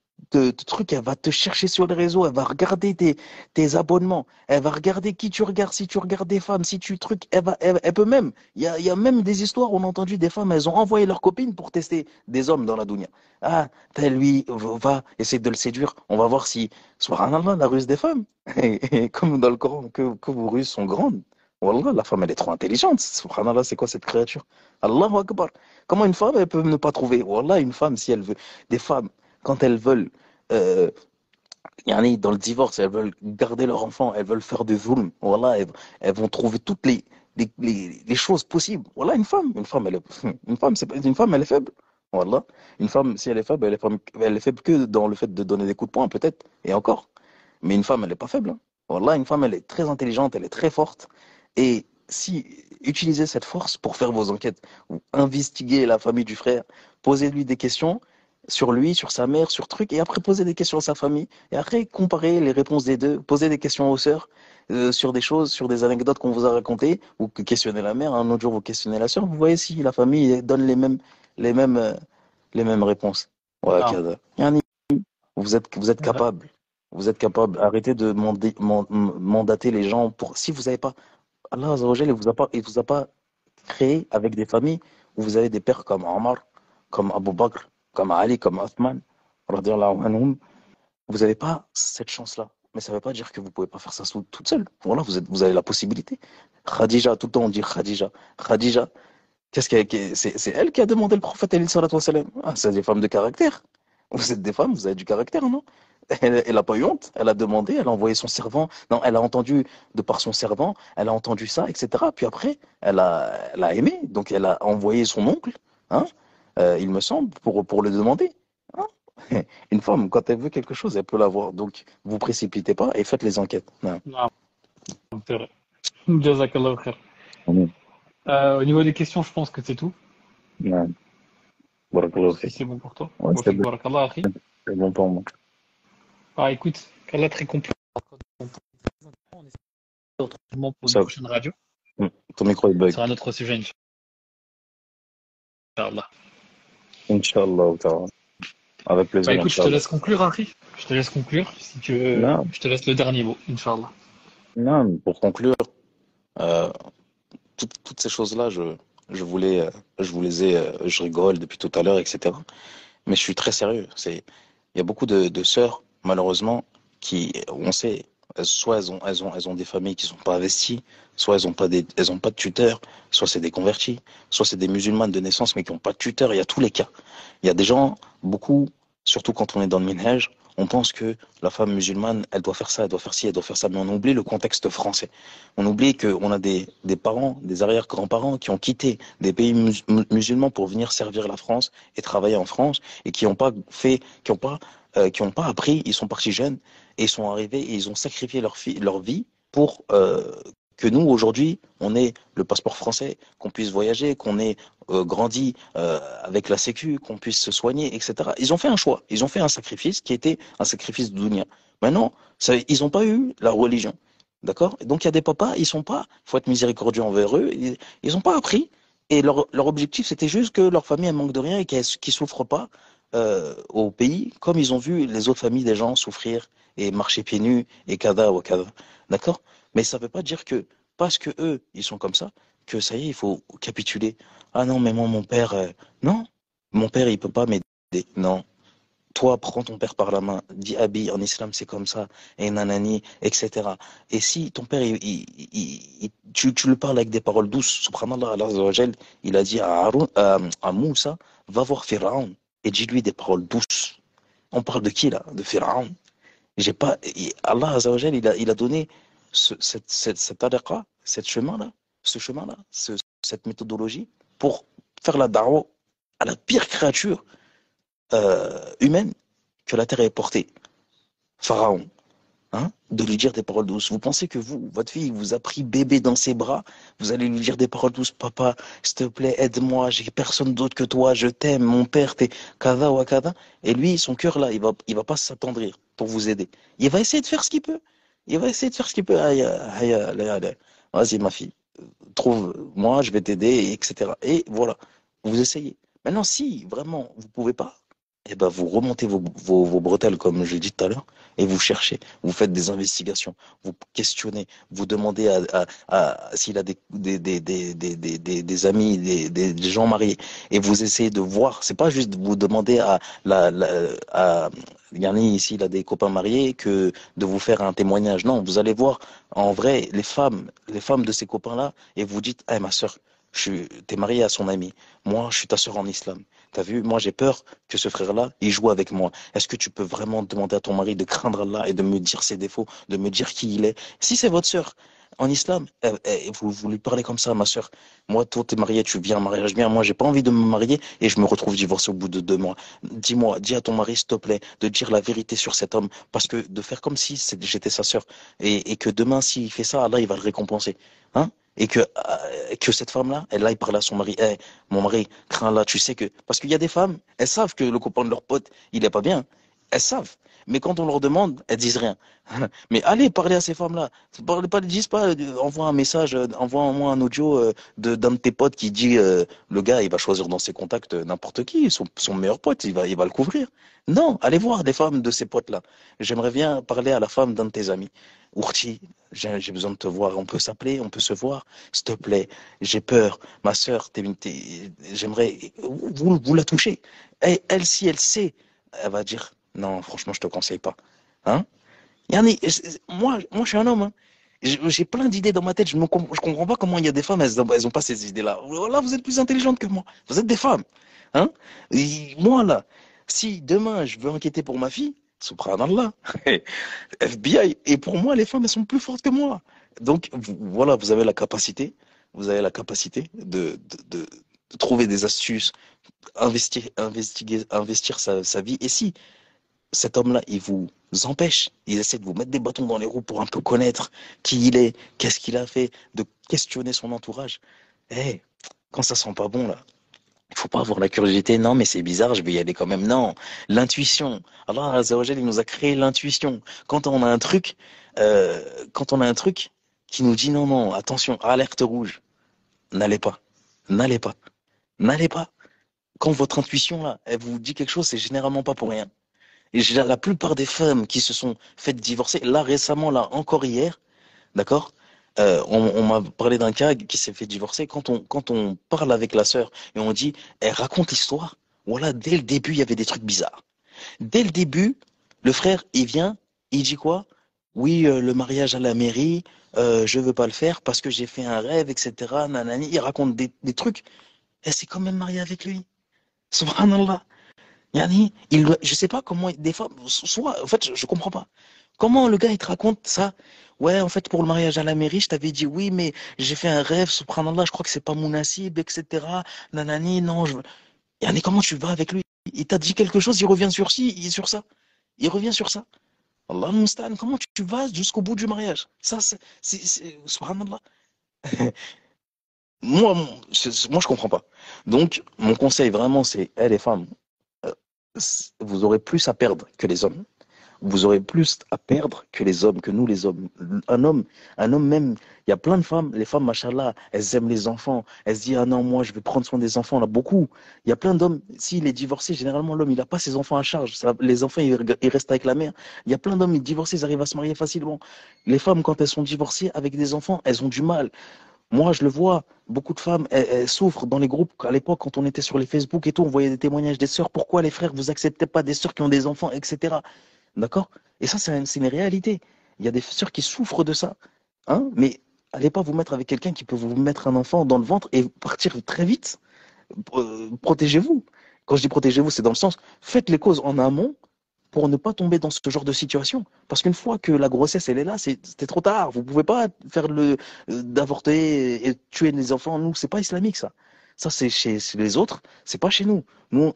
truc, elle va te chercher sur les réseaux, elle va regarder tes abonnements, elle va regarder qui tu regardes, si tu regardes des femmes, si tu trucs, elle peut même, il y a même des histoires, on a entendu des femmes, elles ont envoyé leurs copines pour tester des hommes dans la dunya. Ah, tel lui, va essayer de le séduire, on va voir si, subhanallah, la ruse des femmes, et comme dans le Coran, que vos ruses sont grandes. Wallah, la femme, elle est trop intelligente. Subhanallah, c'est quoi cette créature? Allahu Akbar. Comment une femme, elle peut ne pas trouver? Wallah, une femme, si elle veut, des femmes, quand elles veulent, euh, yani, dans le divorce, elles veulent garder leur enfant, elles veulent faire des zulm. Wallah, elles vont trouver toutes les choses possibles. Wallah, une femme, elle est faible. Wallah, une femme, si elle est faible, elle est faible que dans le fait de donner des coups de poing, peut-être, et encore. Mais une femme, elle n'est pas faible. Hein. Wallah, une femme, elle est très intelligente, elle est très forte. Et si utilisez cette force pour faire vos enquêtes, vous investiguez la famille du frère, posez-lui des questions, sur lui, sur sa mère, sur truc, et après poser des questions à sa famille, et après comparer les réponses des deux, poser des questions aux sœurs sur des choses, sur des anecdotes qu'on vous a racontées, ou que questionnez la mère, un autre jour vous questionnez la sœur, vous voyez si la famille donne les mêmes, les mêmes réponses. Ouais, Non. Yani, vous êtes capable. Vous êtes capable. Arrêtez de mandater les gens pour. Si vous n'avez pas. Allah Azza wa Jalla, il vous a pas créé avec des familles où vous avez des pères comme Omar, comme Abu Bakr, comme Ali, comme Othman, radiallahu anhum. Vous n'avez pas cette chance-là. Mais ça ne veut pas dire que vous ne pouvez pas faire ça toute seule. Voilà, vous avez la possibilité. Khadija, tout le temps on dit Khadija. Khadija, c'est elle qui a demandé le prophète alayhi salatu wa salam. Ah, c'est des femmes de caractère. Vous êtes des femmes, vous avez du caractère, non? Elle a pas eu honte. Elle a demandé, elle a envoyé son servant. Non, elle a entendu de par son servant, elle a entendu ça, etc. Puis après, elle a aimé. Donc elle a envoyé son oncle, hein, il me semble, pour le demander. Hein. Une femme, quand elle veut quelque chose, elle peut l'avoir. Donc vous précipitez pas et faites les enquêtes. Non. Non, c'est vrai. Jazakallah khair. Non. Au niveau des questions, je pense que c'est tout. Non. Barakallahu Si fik. c'est bon pour toi. Ouais, Wa fik barakallah, akhi. c'est bon pour moi. Ah, écoute, qu'Allah très complet. On essaie autrement pour une Ça, prochaine radio. ton micro est bug. Sur un autre sujet, Inch'Allah. Inch'Allah, ta'ala. Avec Bah plaisir, écoute, je te Inch'Allah. laisse conclure, Harry. Je te laisse conclure. Si tu veux, Non, je te laisse le dernier mot, Inch'Allah. non, pour conclure, euh, toutes ces choses-là, je vous les ai, je rigole depuis tout à l'heure, etc. Mais je suis très sérieux. Il y a beaucoup de sœurs, malheureusement, qui, on sait, soit elles ont des familles qui sont pas investies, soit elles ont pas de tuteurs, soit c'est des convertis, soit c'est des musulmanes de naissance mais qui ont pas de tuteurs. Il y a tous les cas. Il y a des gens, beaucoup, surtout quand on est dans le minhaj, on pense que la femme musulmane, elle doit faire ça, elle doit faire ci, elle doit faire ça, mais on oublie le contexte français. On oublie qu'on a des parents, des arrière-grands-parents qui ont quitté des pays musulmans pour venir servir la France et travailler en France et qui n'ont pas fait, qui ont pas appris, ils sont partis jeunes et ils sont arrivés et ils ont sacrifié leur vie pour que nous, aujourd'hui, on ait le passeport français, qu'on puisse voyager, qu'on ait grandi avec la sécu, qu'on puisse se soigner, etc. Ils ont fait un choix, ils ont fait un sacrifice qui était un sacrifice de dunya. Maintenant, ils n'ont pas eu la religion. D'accord? Donc il y a des papas, ils sont pas, il faut être miséricordieux envers eux, ils n'ont pas appris. Et leur objectif, c'était juste que leur famille elle manque de rien et qu'ils ne souffrent pas au pays, comme ils ont vu les autres familles des gens souffrir et marcher pieds nus et kada ou kada. D'accord? Mais ça ne veut pas dire que parce que eux, ils sont comme ça, que ça y est, il faut capituler. Ah non, mais moi, mon père, non, mon père, il peut pas m'aider. Non. Toi, prends ton père par la main, dis Abi, en islam, c'est comme ça, et nanani, etc. Et si ton père, tu le parles avec des paroles douces, subhanallah, Allah Azza wa Jal, il a dit à Moussa, va voir Pharaon et dis-lui des paroles douces. On parle de qui là? De Pharaon. J'ai pas, Allah Azza wa Jal, il a donné cette tariqa, ce chemin-là, cette méthodologie pour faire la da'wah à la pire créature humaine que la terre ait portée, Pharaon, hein, de lui dire des paroles douces. Vous pensez que votre fille vous a pris bébé dans ses bras, vous allez lui dire des paroles douces, papa, s'il te plaît, aide-moi, j'ai personne d'autre que toi, je t'aime, mon père, t'es kada ou kada. Et lui, son cœur là, il va pas s'attendrir pour vous aider. Il va essayer de faire ce qu'il peut. Il va essayer de faire ce qu'il peut. Aïe, aïe, aïe, aïe. Vas-y, ma fille, trouve-moi, je vais t'aider, etc. Et voilà, vous essayez. Maintenant, si vraiment vous pouvez pas, eh ben, vous remontez vos bretelles, comme je l'ai dit tout à l'heure, et vous cherchez, vous faites des investigations, vous questionnez, vous demandez s'il a des amis, des gens mariés, et vous essayez de voir, c'est pas juste vous demander Yanni ici, il a des copains mariés, que de vous faire un témoignage. Non, vous allez voir, en vrai, les femmes de ces copains-là, et vous dites, ah, ma soeur, t'es mariée à son ami, moi, je suis ta soeur en islam. T'as vu, moi j'ai peur que ce frère-là, il joue avec moi. Est-ce que tu peux vraiment demander à ton mari de craindre Allah et de me dire ses défauts, de me dire qui il est? Si c'est votre sœur en islam, vous lui parlez comme ça, ma sœur. Moi, toi, t'es marié, tu viens en mariage bien. Moi, j'ai pas envie de me marier et je me retrouve divorcé au bout de 2 mois. Dis-moi, dis à ton mari, s'il te plaît, de dire la vérité sur cet homme, parce que de faire comme si j'étais sa sœur et que demain, s'il fait ça, Allah, il va le récompenser. Hein? et que cette femme-là, elle aille parler à son mari. Eh, mon mari, crains là, tu sais que. Parce qu'il y a des femmes, elles savent que le copain de leur pote, il est pas bien. Elles savent. Mais quand on leur demande, elles disent rien. Mais allez parler à ces femmes-là. Parlez pas, disent pas, envoie un message, envoie-moi un audio d'un de tes potes qui dit le gars, il va choisir dans ses contacts n'importe qui, son meilleur pote, il va le couvrir. Non, allez voir les femmes de ces potes-là. J'aimerais bien parler à la femme d'un de tes amis. Ourti, j'ai besoin de te voir. On peut s'appeler, on peut se voir. S'il te plaît, j'ai peur. Ma sœur, j'aimerais. Vous la touchez. Elle, si elle sait, elle va dire non, franchement, je te conseille pas. Hein? Yani, moi, je suis un homme. Hein. J'ai plein d'idées dans ma tête. Je comprends pas comment il y a des femmes, elles ont pas ces idées-là. Là, vous êtes plus intelligentes que moi. Vous êtes des femmes. Hein? Et moi, là, si demain je veux enquêter pour ma fille, subhanallah, FBI, et pour moi, les femmes, elles sont plus fortes que moi. Donc, voilà, vous avez la capacité, de trouver des astuces, investir sa vie. Et si cet homme-là, il vous empêche, il essaie de vous mettre des bâtons dans les roues pour un peu connaître qui il est, qu'est-ce qu'il a fait, de questionner son entourage. Eh, quand ça sent pas bon, là, il faut pas avoir la curiosité. Non, mais c'est bizarre, je vais y aller quand même. Non, l'intuition. Allah Azza wa Jalla, il nous a créé l'intuition. Quand on a un truc qui nous dit non, non, attention, alerte rouge, n'allez pas, n'allez pas, n'allez pas. Quand votre intuition, là, elle vous dit quelque chose, c'est généralement pas pour rien. Et la plupart des femmes qui se sont faites divorcer, là récemment, là encore hier, d'accord, on m'a parlé d'un cas qui s'est fait divorcer. Quand on parle avec la sœur et on dit, elle raconte l'histoire, voilà, dès le début, il y avait des trucs bizarres. Dès le début, le frère, il vient, il dit quoi? Oui, le mariage à la mairie, je veux pas le faire parce que j'ai fait un rêve, etc. Nanani. Il raconte des trucs. Elle s'est quand même mariée avec lui. Subhanallah. Yani, je sais pas comment, des fois, soit, en fait, je comprends pas. Comment le gars, il te raconte ça? Ouais, en fait, pour le mariage à la mairie, je t'avais dit oui, mais j'ai fait un rêve, subhanallah, je crois que c'est pas mon nasib, etc. Nanani, non, Yani, comment tu vas avec lui? Il t'a dit quelque chose, il revient sur ça. Il revient sur ça. Allah al comment tu vas jusqu'au bout du mariage? Ça, subhanallah. Moi, je comprends pas. Donc, mon conseil vraiment, c'est, les femmes, euh, vous aurez plus à perdre que les hommes. Vous aurez plus à perdre que les hommes, que nous les hommes. Un homme, un homme même, il y a plein de femmes, les femmes, machallah, elles aiment les enfants. Elles se disent, ah non, moi, je vais prendre soin des enfants, là, beaucoup. Il y a plein d'hommes, s'il est divorcé, généralement, l'homme, il n'a pas ses enfants à charge. Les enfants, ils restent avec la mère. Il y a plein d'hommes, ils divorcés, ils arrivent à se marier facilement. Les femmes, quand elles sont divorcées avec des enfants, elles ont du mal. Moi, je le vois, beaucoup de femmes, elles souffrent dans les groupes. À l'époque, quand on était sur les Facebook et tout, on voyait des témoignages des sœurs. Pourquoi les frères, vous acceptez pas des sœurs qui ont des enfants, etc. D'accord? Et ça, c'est une réalité. Il y a des sœurs qui souffrent de ça. Hein? Mais allez pas vous mettre avec quelqu'un qui peut vous mettre un enfant dans le ventre et partir très vite. Protégez-vous. Quand je dis protégez-vous, c'est dans le sens, faites les causes en amont pour ne pas tomber dans ce genre de situation. Parce qu'une fois que la grossesse, elle est là, c'est trop tard. Vous pouvez pas faire d'avorter et tuer les enfants. Nous, c'est pas islamique, ça. Ça, c'est chez les autres, c'est pas chez nous. Nous,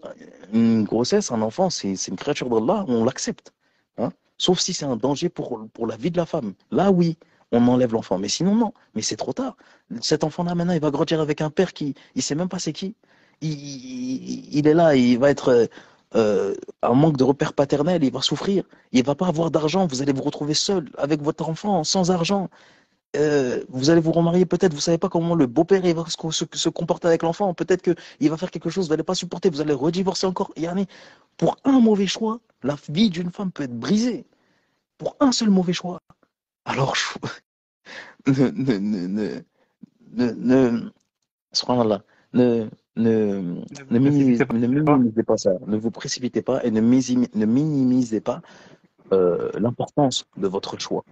une grossesse, un enfant, c'est une créature d'Allah, on l'accepte. Hein? Sauf si c'est un danger pour la vie de la femme. Là, oui, on enlève l'enfant. Mais sinon, non. Mais c'est trop tard. Cet enfant-là, maintenant, il va grandir avec un père qui, il sait même pas c'est qui. Il est là, il va être un manque de repère paternel, il va souffrir. Il va pas avoir d'argent. Vous allez vous retrouver seul avec votre enfant, sans argent. Vous allez vous remarier peut-être, vous savez pas comment le beau-père il va se comporter avec l'enfant. Peut-être qu'il va faire quelque chose, vous n'allez pas supporter, vous allez redivorcer encore. Yani, pour un mauvais choix, la vie d'une femme peut être brisée. Pour un seul mauvais choix. Alors, ne, ne, ne, ne, ne, ne, subhanallah, ne, ne, Ne vous précipitez ne pas. minimisez pas ça. Ne vous précipitez pas et ne minimisez pas l'importance de votre choix.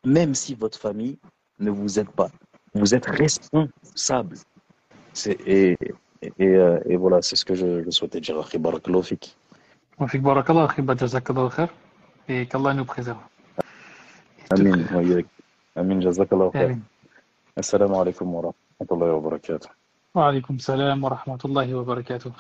Même si votre famille ne vous aide pas. Vous êtes responsable. Et voilà, c'est ce que je souhaitais dire. Akhi, barakallahu fik. Wa fik barakallah, akhi, jazakallah khair. Et qu'Allah nous préserve. Et te Amin. préserve. Amin, jazakallahu khair. Amin. Assalamu alaikum wa rahmatullahi wa barakatuh. Wa alaykum salam wa rahmatullahi wa barakatuh.